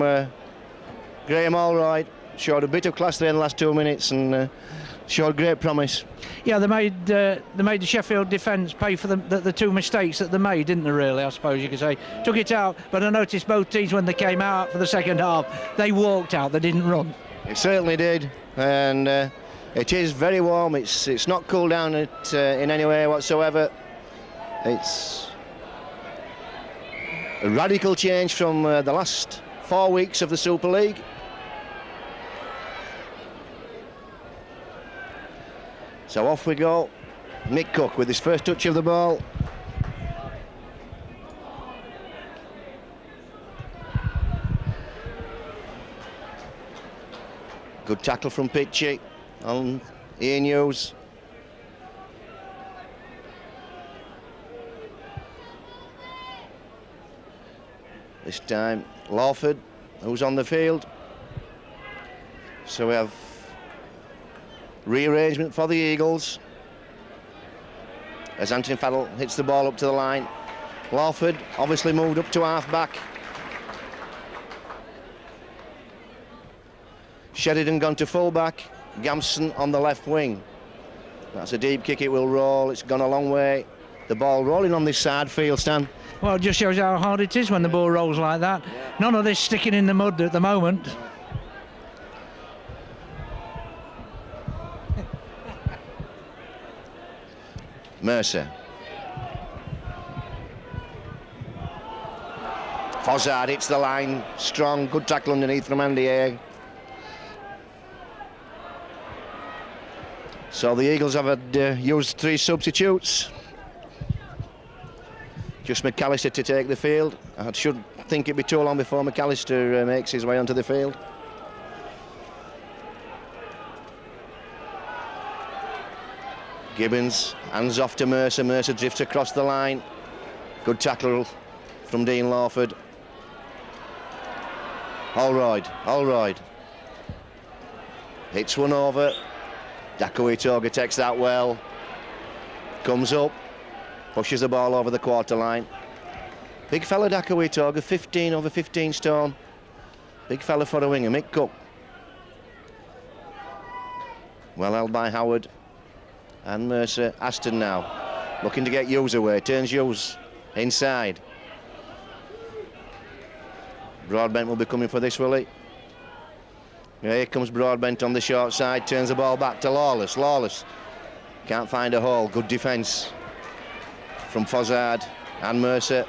Graham Holroyd? Showed a bit of class there in the last 2 minutes and showed great promise. Yeah, they made the Sheffield defence pay for the 2 mistakes that they made, didn't they, really, I suppose you could say. Took it out, but I noticed both teams, when they came out for the second half, they walked out, they didn't run. It certainly did, and it is very warm. It's not cooled down in any way whatsoever. It's a radical change from the last 4 weeks of the Super League. So off we go. Mick Cook with his first touch of the ball. Good tackle from Pitchy on Ian Hughes. This time Lawford, who's on the field. So we have rearrangement for the Eagles as Anthony Faddle hits the ball up to the line. Lawford obviously moved up to half back. Sheridan gone to full back. Gamson on the left wing. That's a deep kick, it will roll. It's gone a long way. The ball rolling on this side field, Stan. Well, it just shows how hard it is when the ball rolls like that. None of this sticking in the mud at the moment. Mercer. Fozzard hits the line, strong, good tackle underneath from Andy Egg. So the Eagles have had, used 3 substitutes. Just McAllister to take the field. I should think it'd be too long before McAllister makes his way onto the field. Gibbons, hands off to Mercer. Mercer drifts across the line. Good tackle from Dean Lawford. Holroyd. Hits one over. Dakoe takes that well. Comes up. Pushes the ball over the quarter line. Big fella Dakoe 15 over 15 stone. Big fella for a winger, Mick Cook. Well held by Howard and Mercer. Aston now looking to get Hughes away. Turns Hughes inside. Broadbent will be coming for this, will he? Yeah, here comes Broadbent on the short side. Turns the ball back to Lawless. Lawless can't find a hole. Good defence from Fozzard and Mercer.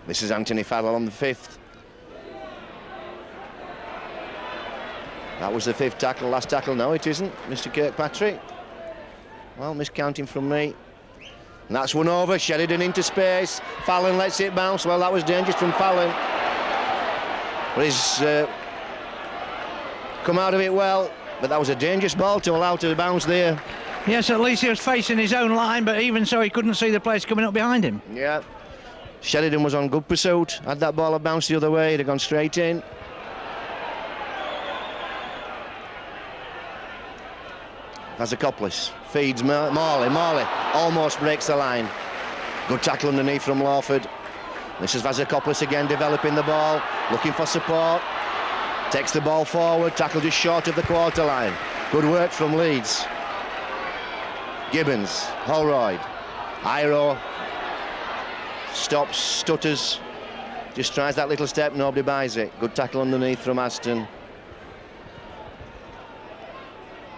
This is Anthony Faddle on the 5th. That was the 5th tackle. Last tackle, no it isn't, Mr. Kirkpatrick. Well, miscounting from me. And that's one over. Sheridan into space. Fallon lets it bounce. Well, that was dangerous from Fallon. But he's come out of it well. But that was a dangerous ball to allow to bounce there. Yes, at least he was facing his own line, but even so, he couldn't see the players coming up behind him. Yeah. Sheridan was on good pursuit. Had that ball bounced the other way, he'd have gone straight in. Vazakopoulos feeds Morley. Morley almost breaks the line. Good tackle underneath from Lawford. This is Vazakopoulos again, developing the ball, looking for support. Takes the ball forward, tackle just short of the quarter line. Good work from Leeds. Gibbons, Holroyd, Iro. Stops, stutters, just tries that little step, nobody buys it. Good tackle underneath from Aston.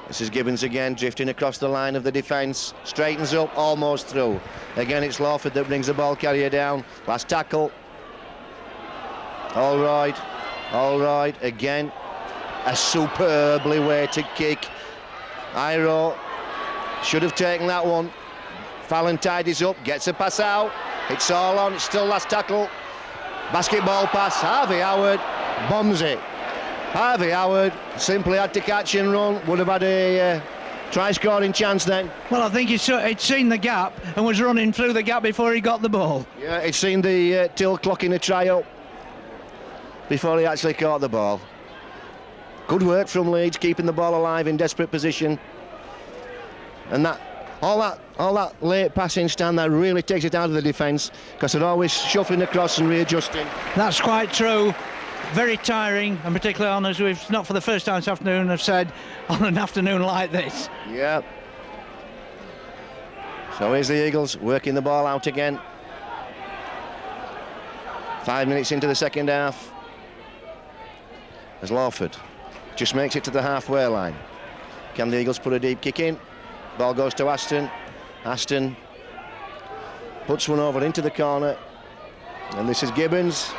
This is Gibbons again, drifting across the line of the defence. Straightens up, almost through. Again, it's Lawford that brings the ball carrier down. Last tackle. Holroyd, again. A superbly weighted kick. Iro should have taken that one. Fallon tidies up, gets a pass out. It's all on, it's still last tackle. Basketball pass, Harvey Howard bombs it. Harvey Howard simply had to catch and run. Would have had a try-scoring chance then. Well, I think he'd seen the gap and was running through the gap before he got the ball. Yeah, he'd seen the till clock in the try-up before he actually caught the ball. Good work from Leeds, keeping the ball alive in desperate position. And all that late passing stand, that really takes it out of the defence, because they're always shuffling across and readjusting. That's quite true. Very tiring, and particularly on, as we've not for the first time this afternoon have said, on an afternoon like this. Yeah. So here's the Eagles working the ball out again. 5 minutes into the second half. As Lawford just makes it to the halfway line. Can the Eagles put a deep kick in? Ball goes to Aston. Aston puts one over into the corner. And this is Gibbons.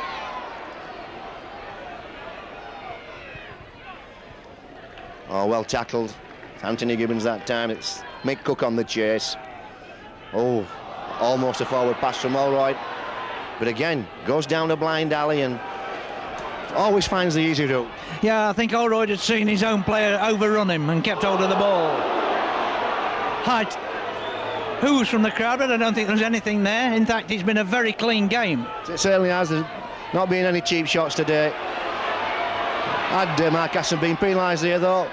Oh, well tackled. Anthony Gibbons that time. It's Mick Cook on the chase. Oh, almost a forward pass from Holroyd. But again, goes down a blind alley and always finds the easy route. Yeah, I think Holroyd had seen his own player overrun him and kept hold of the ball. Height who's from the crowd, but I don't think there's anything there. In fact, it's been a very clean game. It certainly has. There's not been any cheap shots today. Had Mark Hassan been penalised there, though,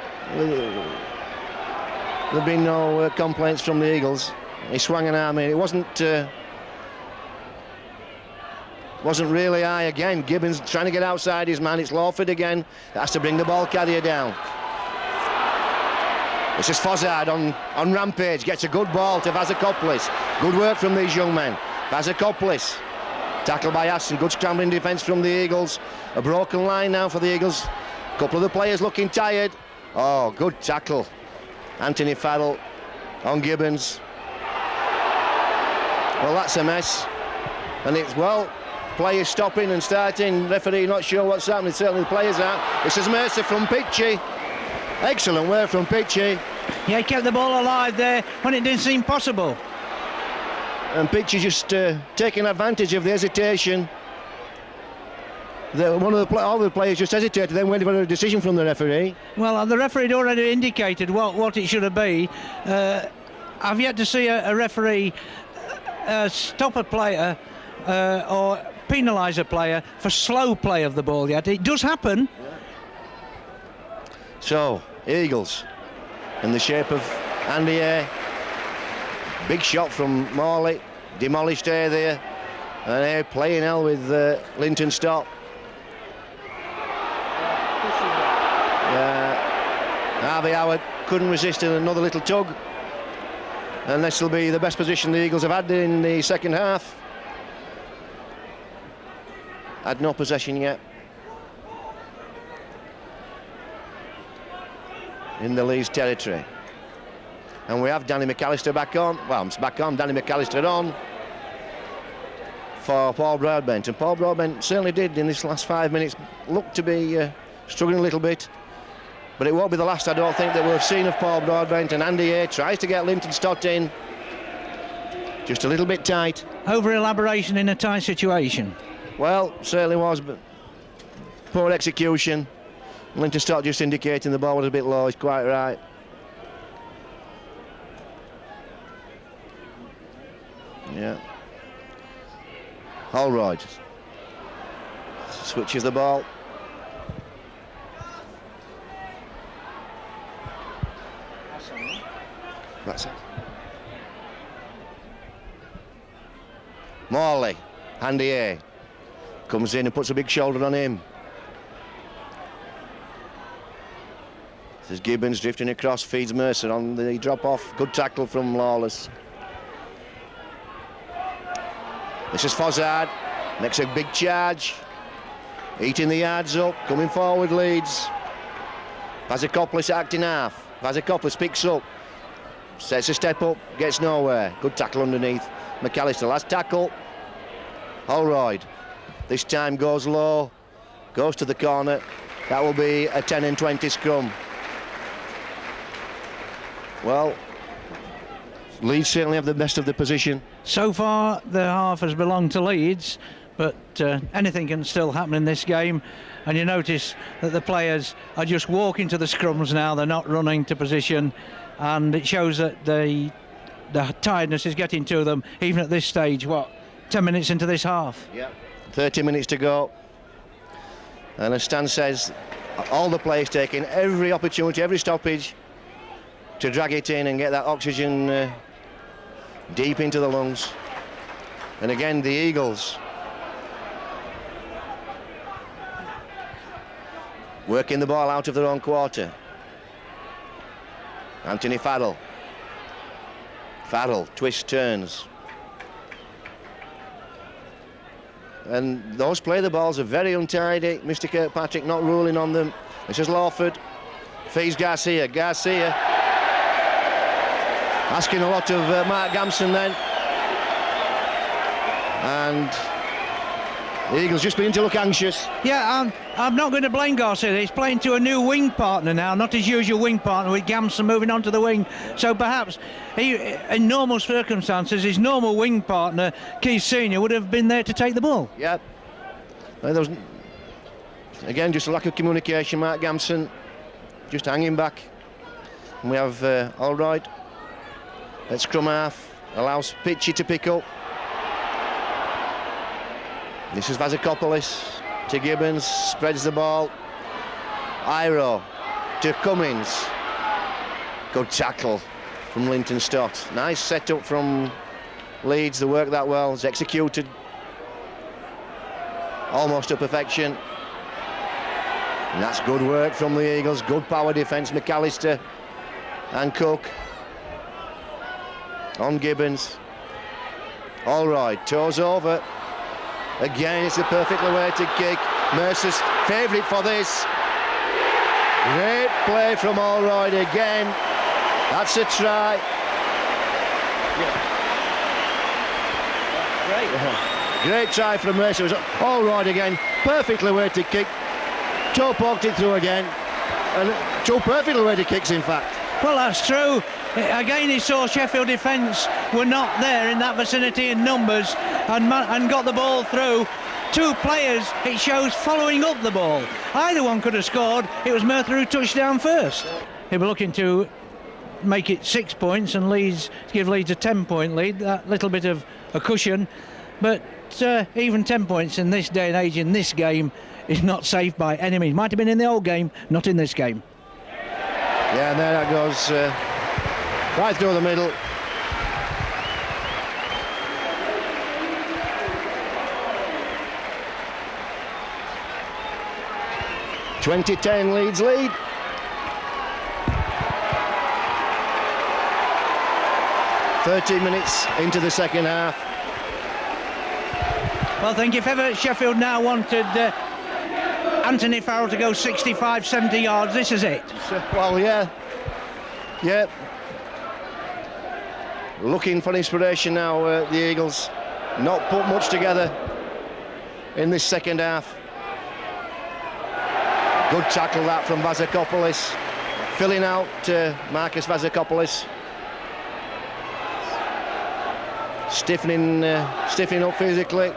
there've been no complaints from the Eagles. He swung an arm in. It wasn't really high again. Gibbons trying to get outside his man. It's Lawford again that has to bring the ball carrier down. This is Fozzard on rampage. Gets a good ball to Vazakopoulos. Good work from these young men. Vazakopoulos. Tackle by Hassan. Good scrambling defence from the Eagles. A broken line now for the Eagles. A couple of the players looking tired. Oh, good tackle. Anthony Farrell on Gibbons. Well, that's a mess. And it's, well, players stopping and starting. Referee not sure what's happening. Certainly the players are. This is Mercer from Pitchy. Excellent work from Pitchy. Yeah, he kept the ball alive there when it didn't seem possible. And Pitchy just taking advantage of the hesitation. All the players just hesitated, then waited for a decision from the referee. Well, the referee had already indicated what it should have been. I've yet to see a referee stop a player or penalise a player for slow play of the ball yet. It does happen. So, Eagles in the shape of Andy Ayre. Big shot from Morley, demolished Ayre there. And Ayre playing hell with Linton Stott. Harvey Howard couldn't resist another little tug. And this will be the best position the Eagles have had in the second half. Had no possession yet in the Leeds territory. And we have Danny McAllister back on. Well, it's back on. Danny McAllister on for Paul Broadbent. And Paul Broadbent certainly did in this last 5 minutes look to be struggling a little bit. But it won't be the last, I don't think, that we've seen of Paul Broadbent. And Andy Ayre tries to get Linton Stott in. Just a little bit tight. Over-elaboration in a tight situation. Well, certainly was, but poor execution. Linton Stott just indicating the ball was a bit low. He's quite right. Yeah. Holroyd switches the ball. That's it. Morley, Andy Ayre comes in and puts a big shoulder on him. This is Gibbons drifting across, feeds Mercer on the drop-off. Good tackle from Lawless. This is Fozzard, makes a big charge. Eating the yards up, coming forward Leeds. Vazakopoulos acting half. Vazakopoulos picks up. Sets a step up, gets nowhere. Good tackle underneath. McAllister, last tackle. Holroyd. This time goes low, goes to the corner. That will be a 10 and 20 scrum. Well, Leeds certainly have the best of the position. So far, the half has belonged to Leeds, but anything can still happen in this game. And you notice that the players are just walking to the scrums now. They're not running to position. And it shows that the tiredness is getting to them, even at this stage, 10 minutes into this half? Yeah. 30 minutes to go. And as Stan says, all the players taking every opportunity, every stoppage to drag it in and get that oxygen deep into the lungs. And again, the Eagles working the ball out of their own quarter. Anthony Farrell. Farrell, twist, turns. And those play the balls are very untidy. Mr. Kirkpatrick not ruling on them. This is Lawford. Feeds Garcia. Garcia asking a lot of Mark Gamson then. And the Eagles just begin to look anxious. Yeah, I'm not going to blame Garcia. He's playing to a new wing partner now, not his usual wing partner, with Gamson moving on to the wing. So perhaps in normal circumstances, his normal wing partner, Keith Senior, would have been there to take the ball. Yep. There was Again, just a lack of communication. Mark Gamson just hanging back. And we have Allroyd at scrum half, allows Pitchy to pick up. This is Vasakopoulos to Gibbons, spreads the ball. Iro to Cummins. Good tackle from Linton Stott. Nice setup from Leeds. They work that well. It's executed almost to perfection. And that's good work from the Eagles. Good power defence. McAllister and Cook on Gibbons. Allroyd, toes over. Again, it's a perfectly weighted kick. Mercer's favourite for this. Great play from Allroyd again. That's a try. Yeah. Great try from Mercer. Allroyd again. Perfectly weighted kick. Toe poked it through again. And two perfectly weighted kicks, in fact. Well, that's true. Again, he saw Sheffield defence were not there in that vicinity in numbers and got the ball through. Two players, it shows, following up the ball. Either one could have scored. It was Merthyr who touched down first. They were looking to make it 6 points and give Leeds a 10-point lead. That little bit of a cushion. But even 10 points in this day and age in this game is not safe by any means. Might have been in the old game, not in this game. Yeah, and there that goes right through the middle. (2010) Leeds lead. (13 minutes into the second half). Well, I think if ever Sheffield now wanted Anthony Farrell to go 65, 70 yards, this is it. Well, yeah. Looking for inspiration now, the Eagles. Not put much together in this second half. Good tackle that from Vasakopoulos. Filling out Marcus Vasakopoulos. Stiffening up physically.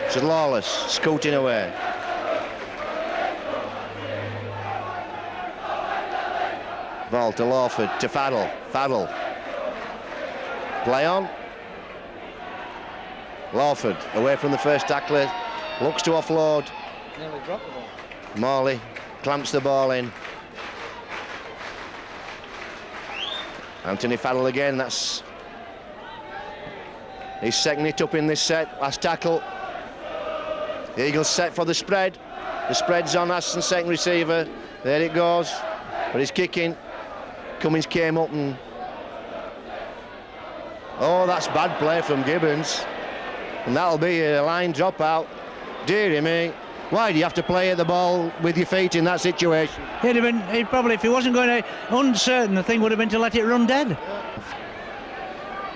It's Lawless scooting away. Ball to Lawford, to Farrell. Farrell. Play on. Lawford away from the first tackler. Looks to offload. Nearly dropped the ball. Morley clamps the ball in. Anthony Farrell again. He's second it up in this set. Last tackle. The Eagles set for the spread. The spread's on Aston, second receiver. There it goes. But he's kicking. Cummins came up and... Oh, that's bad play from Gibbons. And that'll be a line dropout. Dearie me. Why do you have to play at the ball with your feet in that situation? He'd probably, if he wasn't going to uncertain, the thing would have been to let it run dead.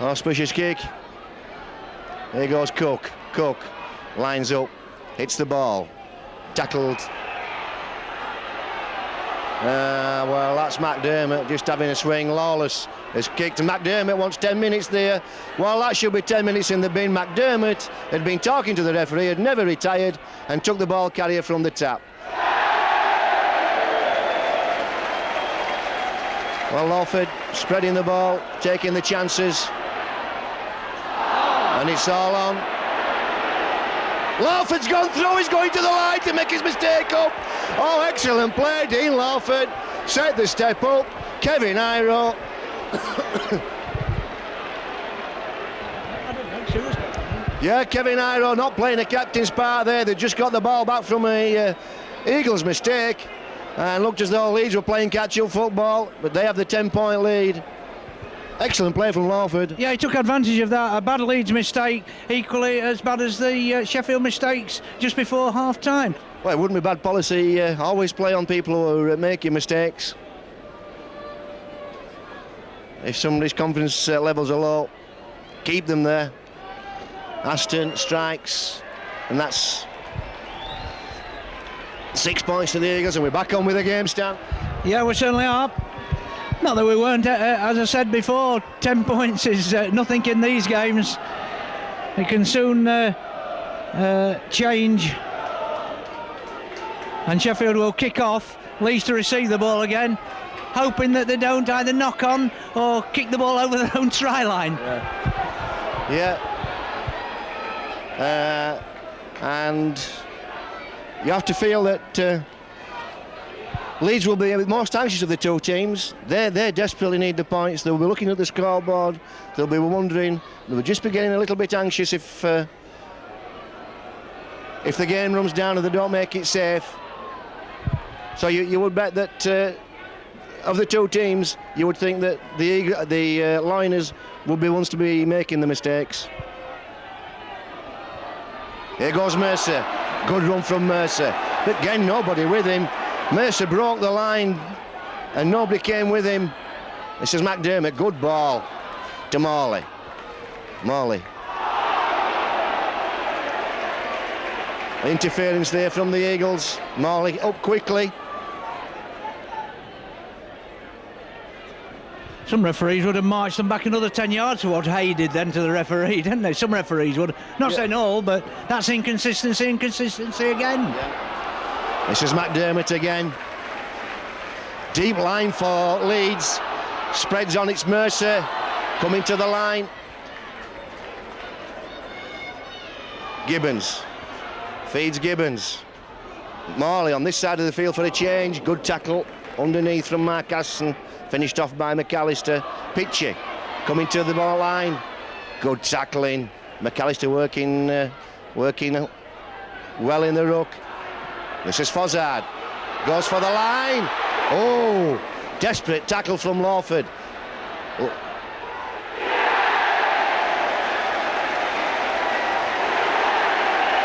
Auspicious kick. Here goes Cook. Cook lines up, hits the ball, tackled. Well, that's McDermott just having a swing. Lawless has kicked. McDermott wants 10 minutes there. Well, that should be 10 minutes in the bin. McDermott had been talking to the referee, had never retired, and took the ball carrier from the tap. Well, Lawford spreading the ball, taking the chances. And it's all on. Lawford's gone through, he's going to the line to make his mistake up. Oh, excellent play, Dean Lawford. Set the step up. Kevin Iro. Yeah, Kevin Iro not playing the captain's part there. They just got the ball back from a Eagles mistake. And looked as though Leeds were playing catch-up football, but they have the 10-point lead. Excellent play from Lawford. Yeah, he took advantage of that. A bad Leeds mistake, equally as bad as the Sheffield mistakes just before half-time. Well, it wouldn't be bad policy. Always play on people who are making mistakes. If somebody's confidence levels are low, keep them there. Aston strikes, and that's 6 points to the Eagles, and we're back on with the game, Stan. Yeah, we certainly are. Not that we weren't, as I said before, 10 points is nothing in these games. It can soon change And Sheffield will kick off. Leeds to receive the ball again, hoping that they don't either knock on or kick the ball over their own try line. Yeah. And you have to feel that Leeds will be the most anxious of the two teams. They desperately need the points. They'll be looking at the scoreboard. They'll be wondering. They'll just be getting a little bit anxious if the game runs down and they don't make it safe. So you would bet that of the two teams, you would think that the Liners would be ones to be making the mistakes. Here goes Mercer. Good run from Mercer. But again, nobody with him. Mercer broke the line and nobody came with him. This is McDermott. Good ball to Morley. Interference there from the Eagles. Morley up quickly. Some referees would have marched them back another 10 yards for what Hay did then to the referee, didn't they? Some referees would. Not saying all, but that's inconsistency again. Yeah. This is McDermott again. Deep line for Leeds. Spreads on, it's Mercer. Coming to the line. Gibbons. Feeds Gibbons. Morley on this side of the field for a change. Good tackle underneath from Mark Aston. Finished off by McAllister. Pitchy coming to the ball line. Good tackling. McAllister working well in the ruck. This is Fozzard. Goes for the line. Oh, desperate tackle from Lawford. Oh.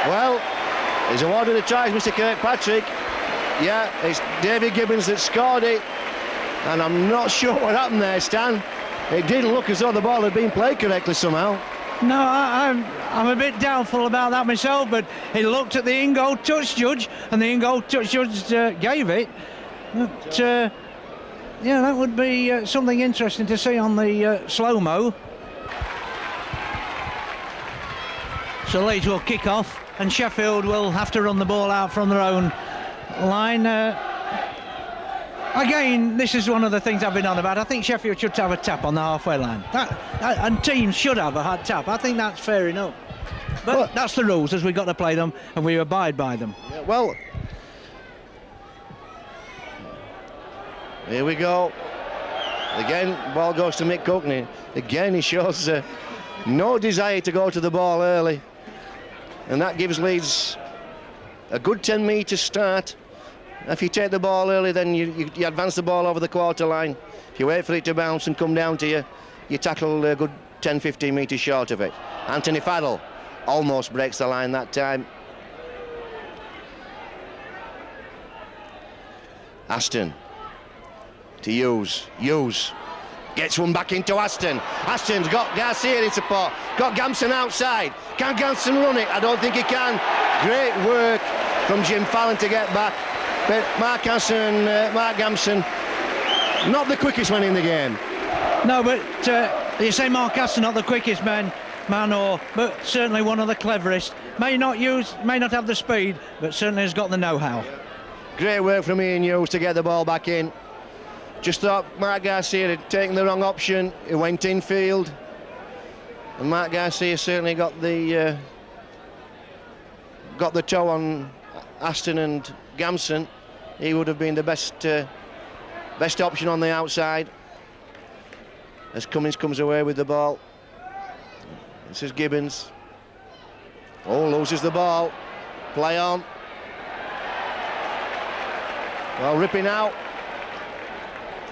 Well, he's awarded a try, Mr. Kirkpatrick. Yeah, it's David Gibbons that scored it. And I'm not sure what happened there, Stan. It didn't look as though the ball had been played correctly somehow. No, I'm a bit doubtful about that myself, but he looked at the in-goal touch judge, and the in-goal touch judge gave it. But, yeah, that would be something interesting to see on the slow-mo. So Leeds will kick off, and Sheffield will have to run the ball out from their own line. Again, this is one of the things I've been on about. I think Sheffield should have a tap on the halfway line. And teams should have a hard tap. I think that's fair enough. But that's the rules as we've got to play them, and we abide by them. Yeah, well, here we go. Again, ball goes to Mick Cookney. Again, he shows no desire to go to the ball early. And that gives Leeds a good 10-metre start. If you take the ball early, then you advance the ball over the quarter line. If you wait for it to bounce and come down to you, you tackle a good 10-15 metres short of it. Anthony Faddle almost breaks the line that time. Aston to Hughes. Gets one back into Aston. Aston's got Garcia in support. Got Gamson outside. Can Gamson run it? I don't think he can. Great work from Jim Fallon to get back. But Mark Gamson, not the quickest man in the game. No, but you say Mark Aston not the quickest man, but certainly one of the cleverest. May not have the speed, but certainly has got the know-how. Great work from Ian Hughes to get the ball back in. Just thought Mark Garcia had taken the wrong option. He went infield, and Mark Garcia certainly got the toe on Aston and Gamson. He would have been the best option on the outside. As Cummins comes away with the ball. This is Gibbons. Oh, loses the ball. Play on. Well, ripping out.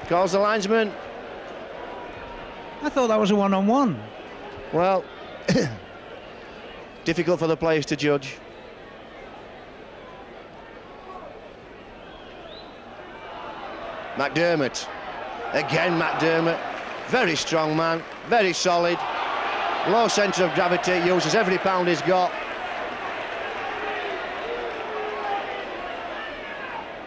Calls the linesman. I thought that was a one-on-one. Well, difficult for the players to judge. McDermott. Again, McDermott. Very strong man, very solid. Low centre of gravity, uses every pound he's got.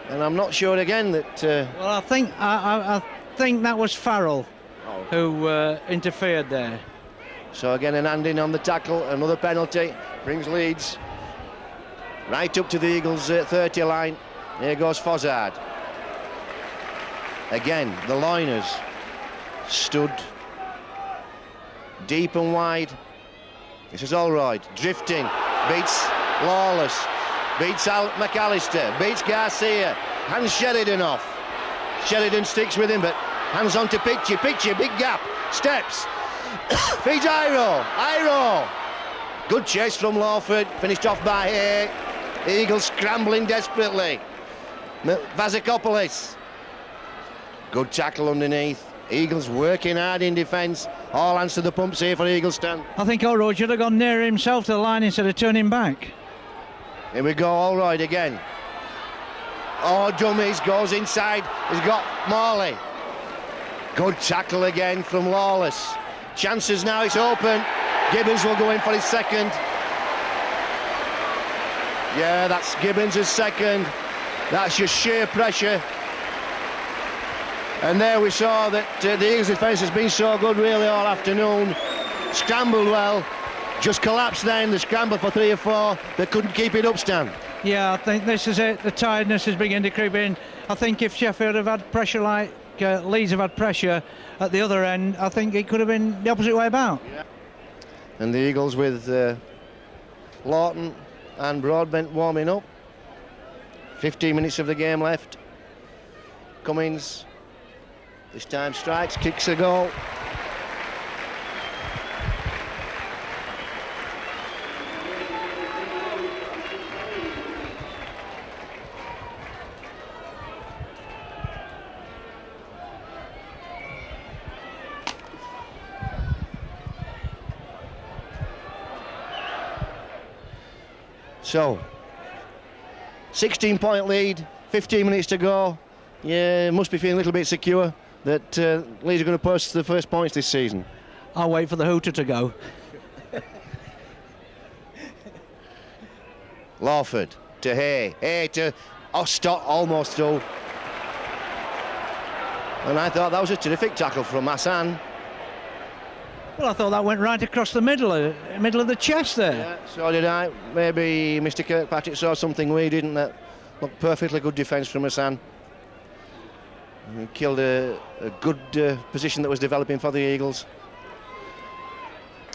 And I'm not sure again that... Well, I think that was Farrell who interfered there. So again, an hand in on the tackle, another penalty. Brings Leeds right up to the Eagles' 30 line. Here goes Fozzard. Again, the liners stood deep and wide. This is all right. Drifting, beats Lawless, beats McAllister, beats Garcia, hands Sheridan off. Sheridan sticks with him, but hands on to Pitcher, big gap, steps, feeds Iro. Good chase from Lawford, finished off by Hay. Eagles scrambling desperately. Vazikopoulos, good tackle underneath. Eagles working hard in defence. All hands to the pumps here for Eagleston. I think Allroyd should have gone nearer himself to the line instead of turning back. Here we go, Allroyd again. Oh, dummies, goes inside. He's got Morley. Good tackle again from Lawless. Chances now, it's open. Gibbons will go in for his second. Yeah, that's Gibbons' second. That's just sheer pressure. And there we saw that the Eagles' defence has been so good really all afternoon. Scrambled well, just collapsed then. The scramble for 3 or 4. They couldn't keep it up, Stan. Yeah, I think this is it. The tiredness is beginning to creep in. I think if Sheffield have had pressure like Leeds have had pressure at the other end, I think it could have been the opposite way about. Yeah. And the Eagles with Lawton and Broadbent warming up. 15 minutes of the game left. Cummins this time strikes, kicks a goal. So, 16-point lead, 15 minutes to go. Yeah, must be feeling a little bit secure that Leeds are going to post the first points this season. I'll wait for the hooter to go. Lawford to Hay. Hay to Stott, almost through. And I thought that was a terrific tackle from Hassan. Well, I thought that went right across the middle of the chest there. Yeah, so did I. Maybe Mr. Kirkpatrick saw something we didn't. That looked perfectly good defence from Hassan. He killed a good position that was developing for the Eagles.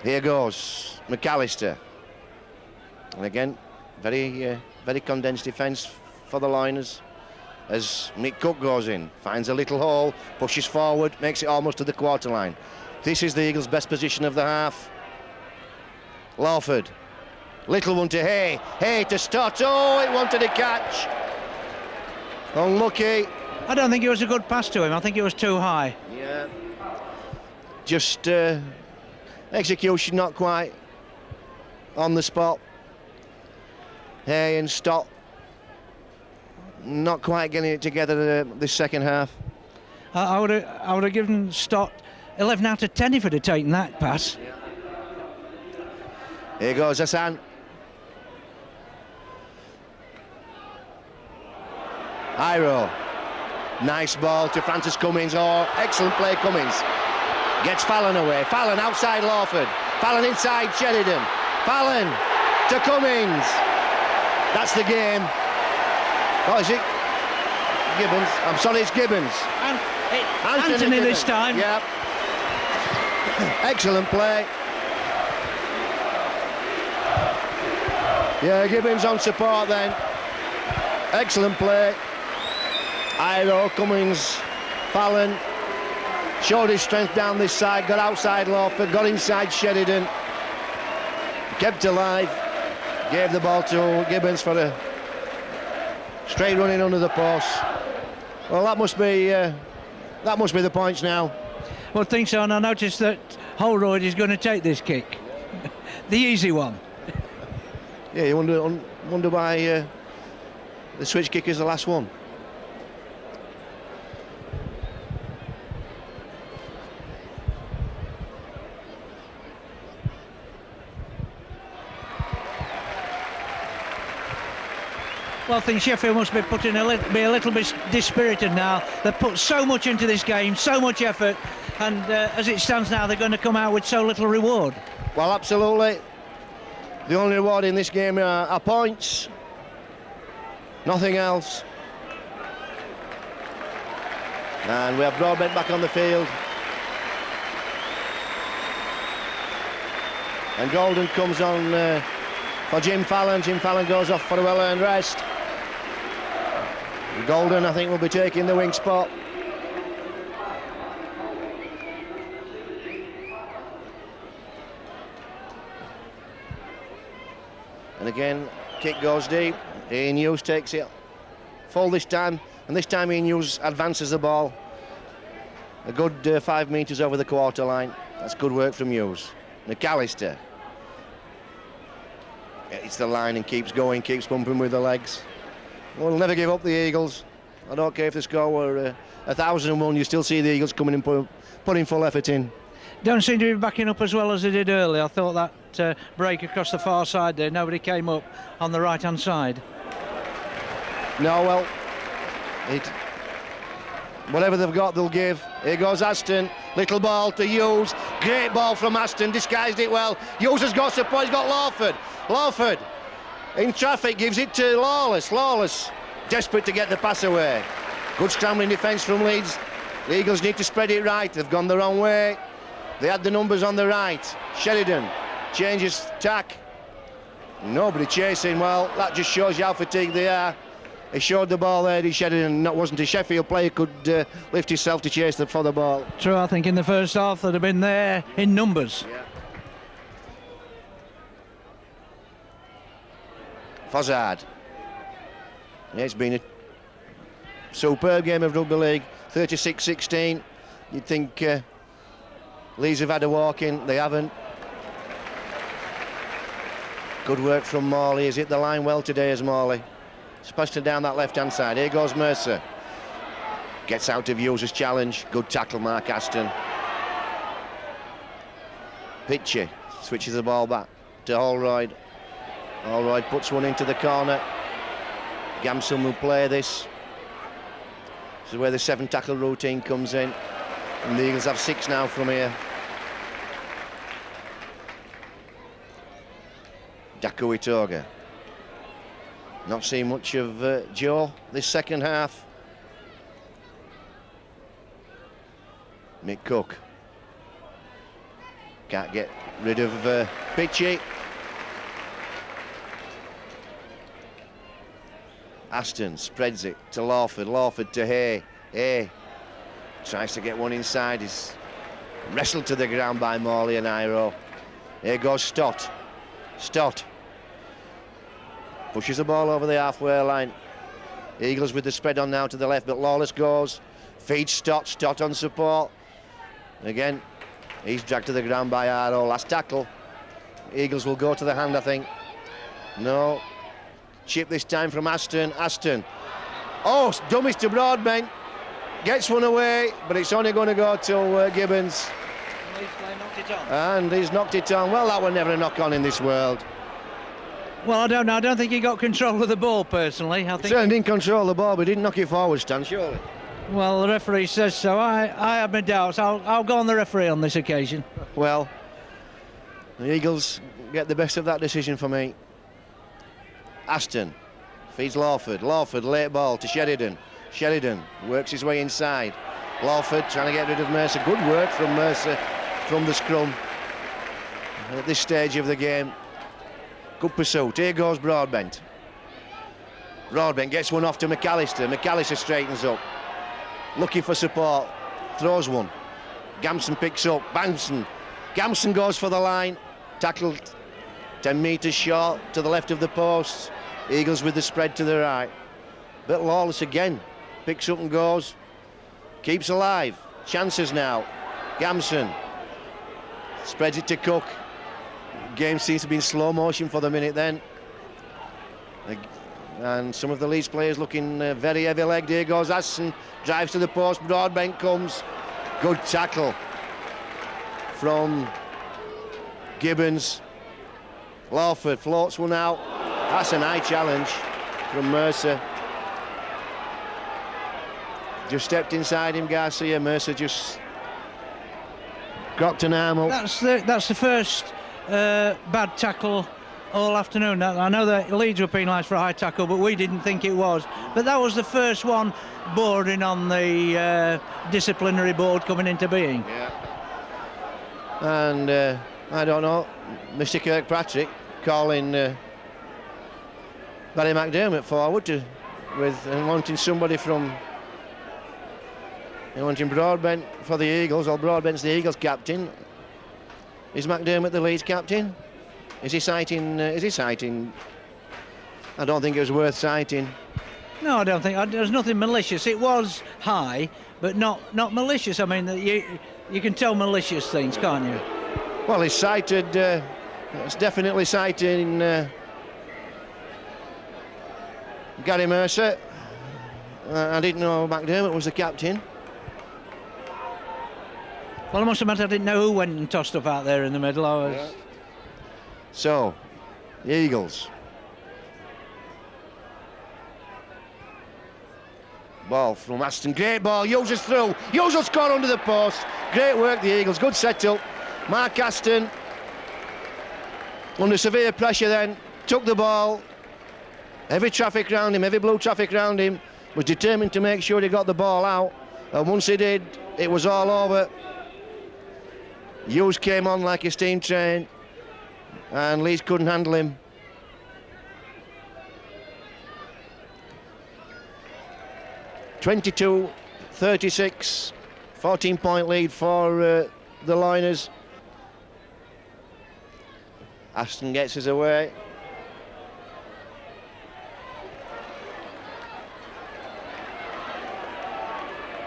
Here goes McAllister. And again, very condensed defence for the liners. As Mick Cook goes in, finds a little hole, pushes forward, makes it almost to the quarter line. This is the Eagles' best position of the half. Lawford, little one to Hay. Hay to Stott. Oh, it wanted a catch. Unlucky. I don't think it was a good pass to him. I think it was too high. Yeah. Just execution not quite on the spot. Hay and Stott not quite getting it together this second half. I would have given Stott 11 out of 10 if he'd have taken that pass. Yeah. Here goes Hassan. Iro. Nice ball to Francis Cummins. Oh, excellent play, Cummins. Gets Fallon away. Fallon outside Lawford. Fallon inside Sheridan. Fallon to Cummins. That's the game. Oh, is it? Gibbons. I'm sorry, it's Gibbons. And Anthony this time. Yeah. Excellent play. Yeah, Gibbons on support then. Excellent play. Iro, Cummins, Fallon showed his strength down this side, got outside Lawford, got inside Sheridan, kept alive, gave the ball to Gibbons for a straight running under the post. Well, that must be the points now. Well, I think so, and I noticed that Holroyd is going to take this kick. The easy one. Yeah, you wonder why the switch kick is the last one. Well, I think Sheffield must be be a little bit dispirited now. They've put so much into this game, so much effort, and as it stands now, they're going to come out with so little reward. Well, absolutely. The only reward in this game are points. Nothing else. And we have Broadbent back on the field. And Golden comes on for Jim Fallon. Jim Fallon goes off for a well-earned rest. Golden, I think, will be taking the wing spot. And again, kick goes deep. Ian Hughes takes it full this time, and this time Ian Hughes advances the ball a good 5 metres over the quarter line. That's good work from Hughes. McAllister hits the line and keeps going, keeps pumping with the legs. We'll never give up, the Eagles. I don't care if the score were 1,001, you still see the Eagles coming in, putting full effort in. Don't seem to be backing up as well as they did earlier. I thought that break across the far side there, nobody came up on the right-hand side. No, well, whatever they've got, they'll give. Here goes Aston. Little ball to Hughes. Great ball from Aston, disguised it well. Hughes has got support, he's got Lawford. Lawford in traffic, gives it to Lawless. Lawless desperate to get the pass away. Good scrambling defence from Leeds. The Eagles need to spread it right. They've gone the wrong way. They had the numbers on the right. Sheridan changes tack. Nobody chasing. Well, that just shows you how fatigued they are. He showed the ball there, Sheridan. Wasn't a Sheffield player could lift himself to chase for the ball. True, I think in the first half they'd have been there in numbers. Yeah. Fozzard. Yeah, it's been a superb game of rugby league. 36-16. You'd think Leeds have had a walk in. They haven't. Good work from Morley. He's hit the line well today as Morley. Splashed it down that left-hand side. Here goes Mercer. Gets out of Hughes' challenge. Good tackle, Mark Aston. Pitchy switches the ball back to Holroyd. Holroyd puts one into the corner. Gamson will play this. This is where the 7 tackle routine comes in. And the Eagles have 6 now from here. Daku Itoga. Not seen much of Joe this second half. Mick Cook. Can't get rid of Pitchy. Aston spreads it to Lawford. Lawford to Hay. Hay tries to get one inside. He's wrestled to the ground by Morley and Iro. Here goes Stott. Stott pushes the ball over the halfway line. Eagles with the spread on now to the left, but Lawless goes. Feeds Stott. Stott on support. Again, he's dragged to the ground by Iro. Last tackle. Eagles will go to the hand, I think. No. Chip this time from Aston. Aston. Oh, dummies to Broadbent. Gets one away, but it's only going to go to Gibbons. And he's knocked it on. Well, that was never a knock on in this world. Well, I don't know. I don't think he got control of the ball, personally. I think he certainly didn't control the ball, but didn't knock it forward, Stan, surely. Well, the referee says so. I have my doubts. I'll go on the referee on this occasion. Well, the Eagles get the best of that decision for me. Aston feeds Lawford. Lawford, late ball to Sheridan. Sheridan works his way inside. Lawford trying to get rid of Mercer. Good work from Mercer from the scrum at this stage of the game. Good pursuit. Here goes Broadbent. Broadbent gets one off to McAllister. McAllister straightens up. Looking for support. Throws one. Gamson picks up. Gamson goes for the line. Tackled 10 metres short to the left of the post. Eagles with the spread to the right. Bit Lawless again. Picks up and goes. Keeps alive. Chances now. Gamson spreads it to Cook. Game seems to be in slow motion for the minute then. And some of the Leeds players looking very heavy-legged. Here goes Aston. Drives to the post. Broadbent comes. Good tackle from Gibbons. Lawford floats one out. That's an high challenge from Mercer. Just stepped inside him, Garcia. Mercer just cropped an arm up. That's the first bad tackle all afternoon. I know that Leeds were penalised for a high tackle, but we didn't think it was. But that was the first one bordering on the disciplinary board coming into being. Yeah. And I don't know, Mr. Kirkpatrick calling Barry McDermott forward and wanting somebody from. They wanting Broadbent for the Eagles. Well, Broadbent's the Eagles captain. Is McDermott the Leeds captain? Is he citing? I don't think it was worth citing. No, I don't think. There's nothing malicious. It was high, but not malicious. I mean, you can tell malicious things, can't you? Well, he's cited. It's definitely citing Gary Mercer. I didn't know McDermott was the captain. Well, I must admit I didn't know who went and tossed up out there in the middle. Yeah. So, the Eagles. Ball from Aston, great ball, Hughes is through, Hughes will score under the post. Great work, the Eagles, good set-up. Mark Aston, under severe pressure then, took the ball. Heavy traffic round him, heavy blue traffic round him, was determined to make sure he got the ball out. And once he did, it was all over. Hughes came on like a steam train, and Leeds couldn't handle him. (22-36), 14-point lead for the Liners. Aston gets us away.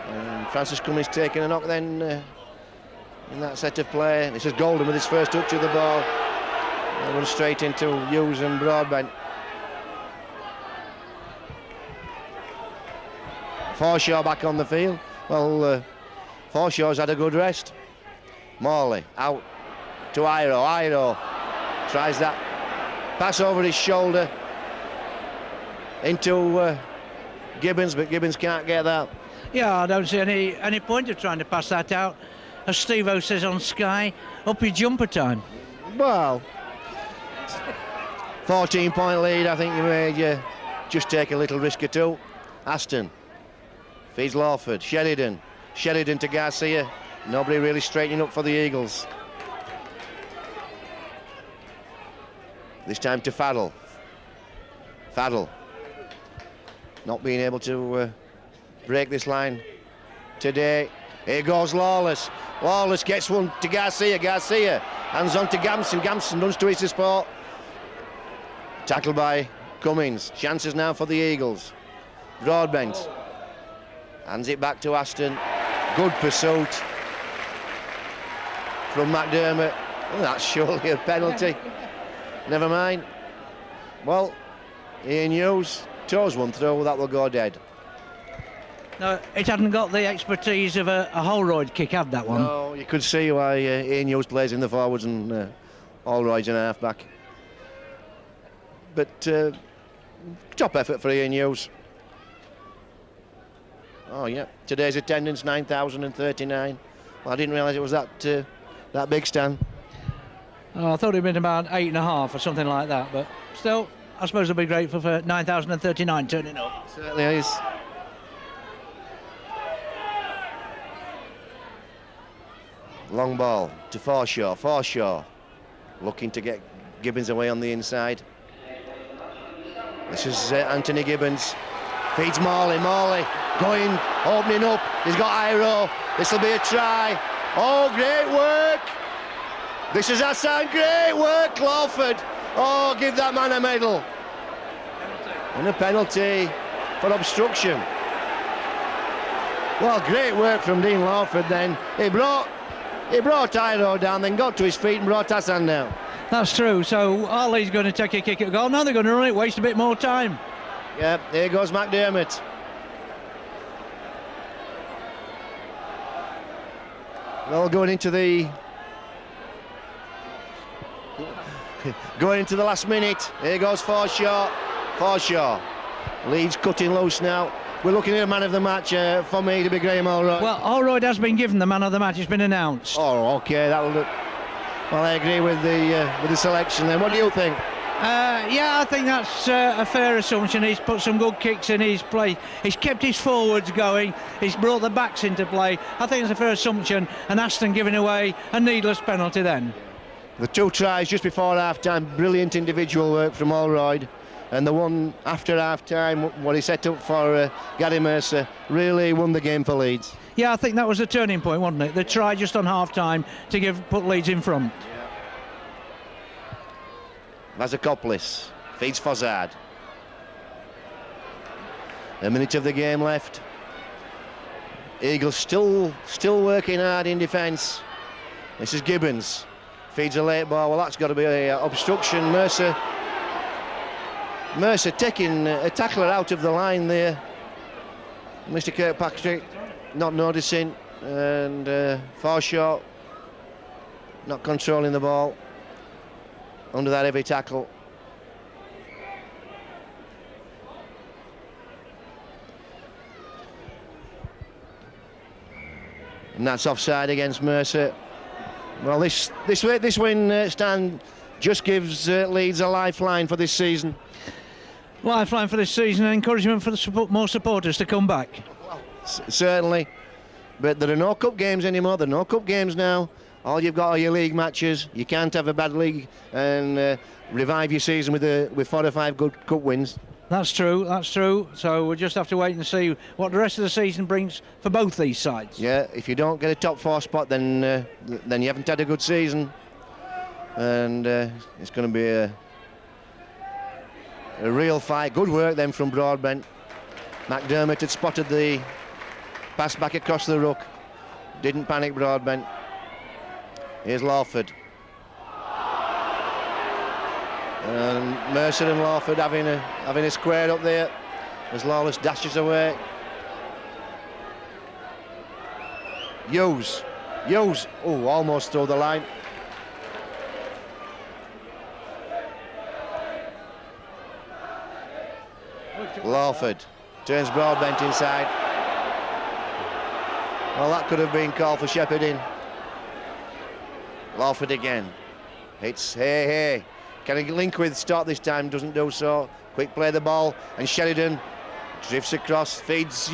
And Francis Cummings taking a knock then in that set of play. This is Golden with his first touch of the ball. They run straight into Hughes and Broadbent. Forshaw back on the field. Well, Forshaw's had a good rest. Morley out to Iro. Iro tries that pass over his shoulder into Gibbons, but Gibbons can't get that. Yeah, I don't see any point of trying to pass that out. As Steve-O says on Sky, up your jumper time. Well, 14-point lead. I think you may just take a little risk or two. Aston feeds Lawford. Sheridan to Garcia. Nobody really straightening up for the Eagles. This time to Faddle. Faddle not being able to break this line today. Here goes Lawless. Lawless gets one to Garcia. Garcia hands on to Gamson. Gamson runs to his support. Tackled by Cummings. Chances now for the Eagles. Broadbent hands it back to Aston. Good pursuit from McDermott. Oh, that's surely a penalty. Never mind. Well, Ian Hughes toes one through. That will go dead. No, it hadn't got the expertise of a Holroyd kick, had that one? No, you could see why Ian Hughes plays in the forwards and Holroyd's in half back. But top effort for Ian Hughes. Oh yeah, today's attendance 9,039. Well, I didn't realise it was that big, Stan. Oh, I thought it'd been about 8.5 or something like that, but still, I suppose I'll be grateful for 9,039 turning up. Certainly is. Long ball to Forshaw. Forshaw looking to get Gibbons away on the inside. This is Anthony Gibbons. Feeds Morley. Morley going, opening up. He's got Iro. This will be a try. Oh, great work. This is Hassan. Great work, Lawford. Oh, give that man a medal. And a penalty for obstruction. Well, great work from Dean Lawford then. He brought Iro down, then got to his feet and brought Hassan down. That's true. So Arley's going to take a kick at goal. Now they're going to run it, waste a bit more time. Yeah, here goes McDermott. Well, going into the last minute. Here goes Forshaw. Forshaw. Leeds cutting loose now. We're looking at a man of the match for me to be Graham Holroyd. Well, Holroyd has been given the man of the match. It's been announced. Oh, okay, that'll do. Well, I agree with the selection then. What do you think? Yeah, I think that's a fair assumption. He's put some good kicks in his play. He's kept his forwards going. He's brought the backs into play. I think it's a fair assumption. And Aston giving away a needless penalty then. The 2 tries just before half-time, brilliant individual work from Allroyd. And the one after half-time, what he set up for Gary Mercer, really won the game for Leeds. Yeah, I think that was the turning point, wasn't it? The try just on half-time to put Leeds in front. Vazakopoulos feeds Fozzard. A minute of the game left. Eagles still working hard in defence. This is Gibbons. Feeds a late ball. Well, that's got to be an obstruction. Mercer taking a tackler out of the line there. Mr. Kirkpatrick not noticing, and Forshaw not controlling the ball under that heavy tackle. And that's offside against Mercer. Well, this win, Stan, just gives Leeds a lifeline for this season. Lifeline for this season, and encouragement for more supporters to come back. Well, certainly, but there are no cup games anymore. There are no cup games now. All you've got are your league matches. You can't have a bad league and revive your season with 4 or 5 good cup wins. That's true. So we'll just have to wait and see what the rest of the season brings for both these sides. Yeah, if you don't get a top 4 spot, then you haven't had a good season, and it's going to be a real fight. Good work then from Broadbent. McDermott had spotted the pass back across the ruck. Didn't panic Broadbent. Here's Lawford. And Mercer and Lawford having a square up there as Lawless dashes away. Hughes, almost through the line. Lawford turns Broadbent inside. Well, that could have been called for shepherding. Lawford again. It's hey. Can he link with Stott this time? Doesn't do so. Quick play the ball, and Sheridan drifts across, feeds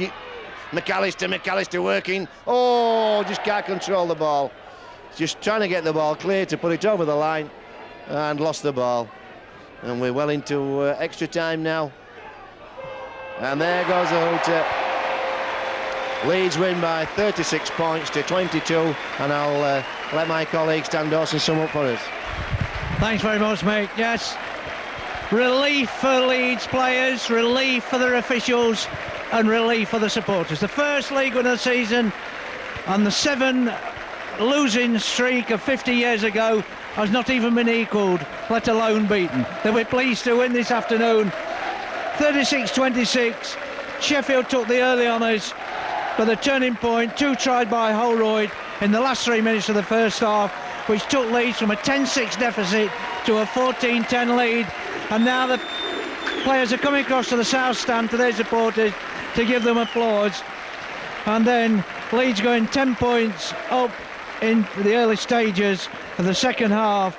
McAllister working. Oh, just can't control the ball. Just trying to get the ball clear to put it over the line, and lost the ball. And we're well into extra time now. And there goes the hooter. Leeds win by 36 points to 22, and I'll let my colleague Stan Dawson sum up for us. Thanks very much, mate. Yes, relief for Leeds players, relief for their officials, and relief for the supporters. The first league win of the season, and the 7 losing streak of 50 years ago has not even been equalled, let alone beaten. They were pleased to win this afternoon. 36-26. Sheffield took the early honours, but the turning point, 2 tried by Holroyd in the last 3 minutes of the first half, which took Leeds from a 10-6 deficit to a 14-10 lead. And now the players are coming across to the south stand to their supporters to give them applause. And then Leeds going 10 points up in the early stages of the second half,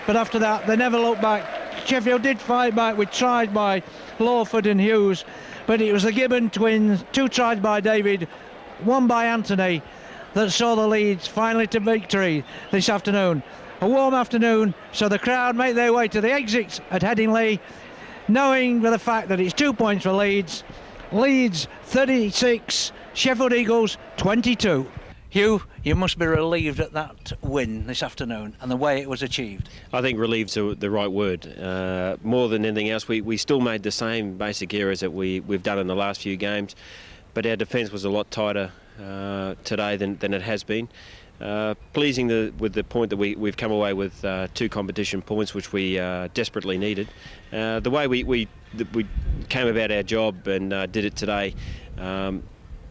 but after that they never looked back. Sheffield did fight back with tries by Lawford and Hughes, but it was the Gibbon twins, 2 tries by David, 1 by Anthony, that saw the Leeds finally to victory this afternoon. A warm afternoon, so the crowd make their way to the exits at Headingley, knowing with the fact that it's 2 points for Leeds. Leeds 36, Sheffield Eagles 22. Hugh, you must be relieved at that win this afternoon and the way it was achieved. I think relieved's the right word. More than anything else, we still made the same basic errors that we've done in the last few games, but our defence was a lot tighter today than it has been. Pleasing with the point that we've come away with 2 competition points, which we desperately needed. The way we came about our job and did it today,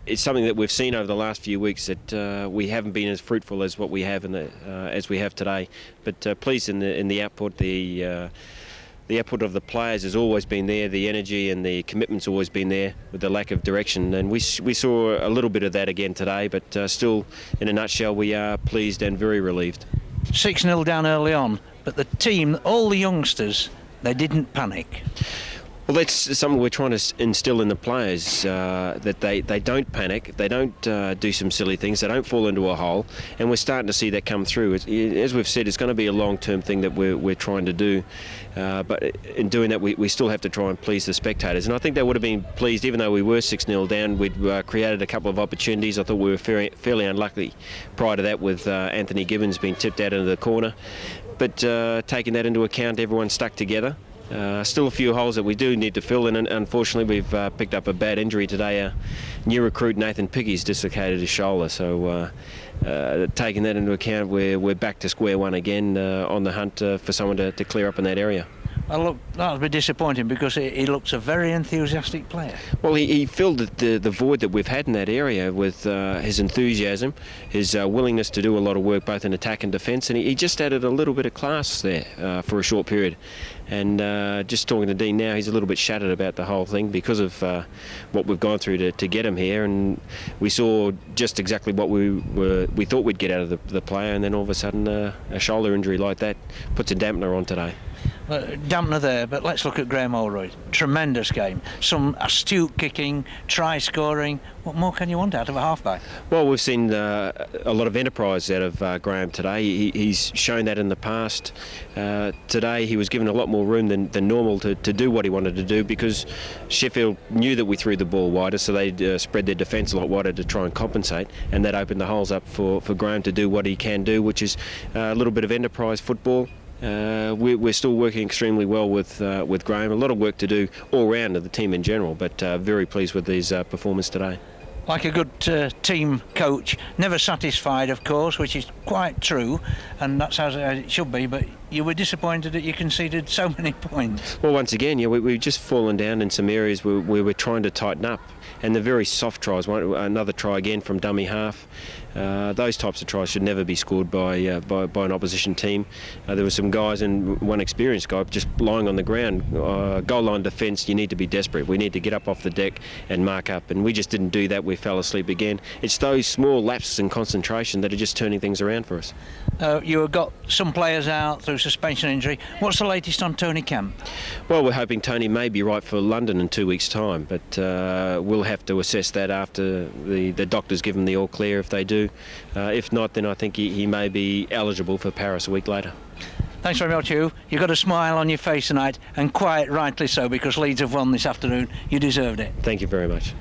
it's something that we've seen over the last few weeks, that we haven't been as fruitful as what we have as we have today. But pleased in the output. The output of the players has always been there. The energy and the commitment's always been there, with the lack of direction. And we saw a little bit of that again today. But still, in a nutshell, we are pleased and very relieved. 6-0 down early on, but the team, all the youngsters, They didn't panic. Well, that's something we're trying to instill in the players, that they don't panic, they don't do some silly things, they don't fall into a hole, and we're starting to see that come through. As we've said, it's going to be a long-term thing that we're trying to do, but in doing that we still have to try and please the spectators, and I think they would have been pleased. Even though we were 6-0 down, we'd created a couple of opportunities. I thought we were fairly unlucky prior to that with Anthony Gibbons being tipped out into the corner, but taking that into account, everyone stuck together. Still a few holes that we do need to fill, and unfortunately we've picked up a bad injury today. Our new recruit Nathan Piggy's dislocated his shoulder, so taking that into account, we're back to square one again, on the hunt for someone to clear up in that area. Well, look, that'll be disappointing because he looks a very enthusiastic player. Well, he filled the void that we've had in that area with his enthusiasm, his willingness to do a lot of work both in attack and defence, and he just added a little bit of class there for a short period. And just talking to Dean now, he's a little bit shattered about the whole thing because of what we've gone through to get him here, and we saw just exactly what we thought we'd get out of the player, and then all of a sudden a shoulder injury like that puts a dampener on today. Dampener there, but let's look at Graham Oldroyd. Tremendous game. Some astute kicking, try scoring. What more can you want out of a halfback? Well, we've seen a lot of enterprise out of Graham today. He's shown that in the past. Today he was given a lot more room than normal to do what he wanted to do, because Sheffield knew that we threw the ball wider, so they spread their defence a lot wider to try and compensate, and that opened the holes up for Graham to do what he can do, which is a little bit of enterprise football. We're still working extremely well with Graham. A lot of work to do all round of the team in general, but very pleased with his performance today. Like a good team coach, never satisfied, of course, which is quite true, and that's how it should be, but you were disappointed that you conceded so many points. Well, once again, we've just fallen down in some areas where we're trying to tighten up, and the very soft tries, another try again from dummy half, those types of tries should never be scored by an opposition team. There were some guys, and one experienced guy, just lying on the ground. Goal line defence, you need to be desperate. We need to get up off the deck and mark up, and we just didn't do that. We fell asleep again. It's those small lapses in concentration that are just turning things around for us. You have got some players out through suspension injury. What's the latest on Tony Camp? Well, we're hoping Tony may be right for London in 2 weeks' time, but we'll have to assess that after the doctors give him the all clear if they do. If not, then I think he may be eligible for Paris a week later. Thanks very much, Hugh. You've got a smile on your face tonight, and quite rightly so, because Leeds have won this afternoon. You deserved it. Thank you very much.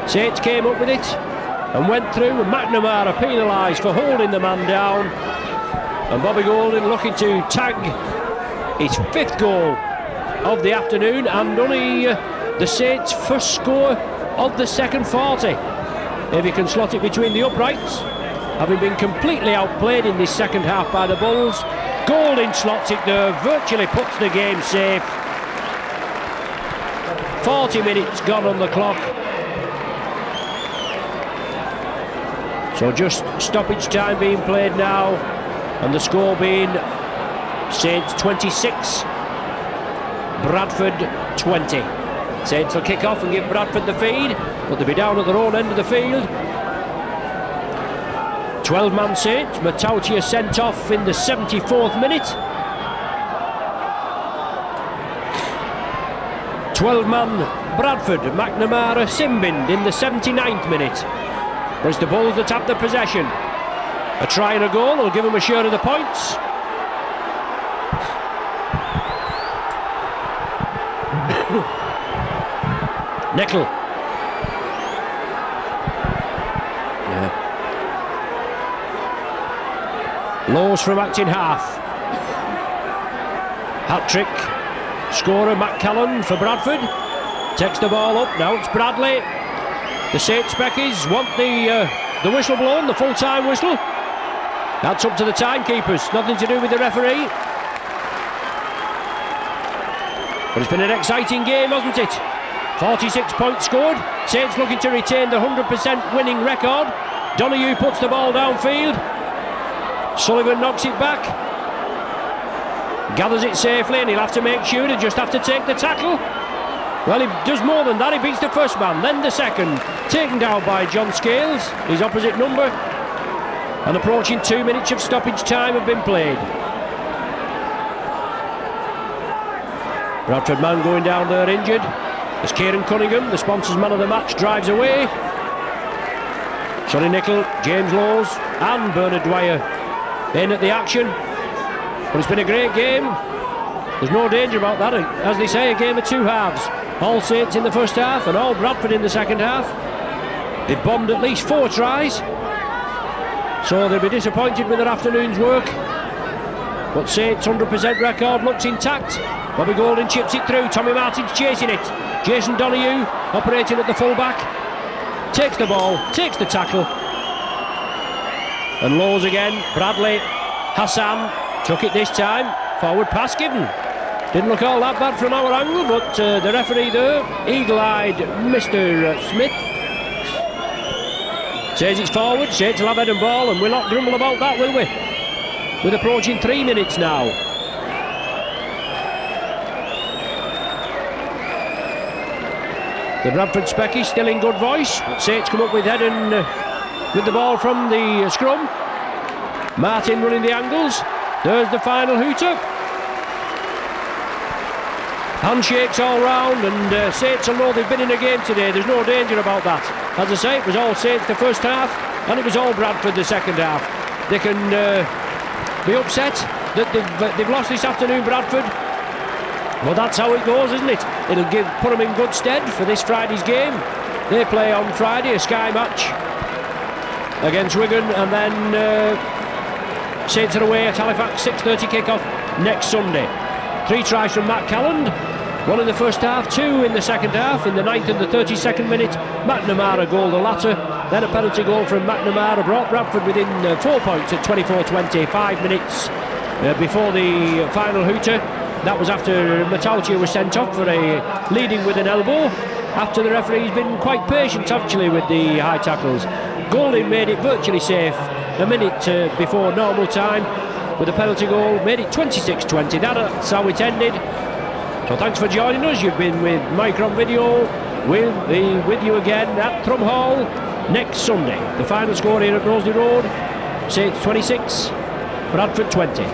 Saints came up with it and went through, and McNamara penalised for holding the man down, and Bobby Golding looking to tag his 5th goal of the afternoon, and only the Saints' first score of the second 40, if he can slot it between the uprights, having been completely outplayed in this second half by the Bulls. Golding slots it there, virtually puts the game safe. 40 minutes gone on the clock. So just stoppage time being played now, and the score being Saints 26, Bradford 20. Saints will kick off and give Bradford the feed, but they'll be down at their own end of the field. 12-man Saints, Matautia sent off in the 74th minute. 12-man Bradford, McNamara Simbind in the 79th minute. But it's the Bulls that have the possession. A try and a goal will give them a share of the points. Nickel. Yeah. Lowe's from acting half. Hat-trick scorer Matt Callan for Bradford. Takes the ball up, now it's Bradley. The Saints Speckies want the whistle blown, the full-time whistle. That's up to the timekeepers, nothing to do with the referee. But it's been an exciting game, hasn't it? 46 points scored. Saints looking to retain the 100% winning record. Donoghue puts the ball downfield. Sullivan knocks it back. Gathers it safely, and he'll have to make sure, he'll just have to take the tackle. Well, he does more than that. He beats the first man, then the second. Taken down by John Scales, his opposite number. And approaching 2 minutes of stoppage time have been played. Bradford man going down there injured. As Kieran Cunningham, the sponsors man of the match, drives away. Sonny Nickel, James Lowes and Bernard Dwyer in at the action. But it's been a great game. There's no danger about that. As they say, a game of 2 halves. All Saints in the first half and all Bradford in the second half. They bombed at least 4 tries. So they'll be disappointed with their afternoon's work. But Saints' 100% record looks intact. Bobby Golding chips it through. Tommy Martin's chasing it. Jason Donoghue operating at the full-back. Takes the ball, takes the tackle. And Lowe's again. Bradley, Hassan took it this time. Forward pass given. Didn't look all that bad from our angle, but the referee there, eagle-eyed Mr. Smith, says it's forward. Saints will have head and ball, and we'll not grumble about that, will we? With approaching 3 minutes now. The Bradford Speckies still in good voice. Saints come up with head and with the ball from the scrum. Martin running the angles. There's the final hooter. Handshakes all round, and Saints will know they've been in a game today. There's no danger about that. As I say, it was all Saints the first half, and it was all Bradford the second half. They can be upset that they've lost this afternoon, Bradford. Well, that's how it goes, isn't it? It'll put them in good stead for this Friday's game. They play on Friday, a Sky match against Wigan, and then Saints are away at Halifax, 6:30 kick-off next Sunday. 3 tries from Matt Calland, 1 in the first half, 2 in the second half. In the 9th and the 32nd minute, McNamara goal the latter. Then a penalty goal from McNamara brought Bradford within 4 points at 24:20, 5 minutes before the final hooter. That was after Matautia was sent off for a leading with an elbow, after the referee's been quite patient actually with the high tackles. Golding made it virtually safe a minute before normal time with a penalty goal, made it 26-20. That's how it ended. So thanks for joining us. You've been with Micron Video. We'll be with you again at Thrum Hall next Sunday. The final score here at Roseley Road, Saints 26, Bradford 20.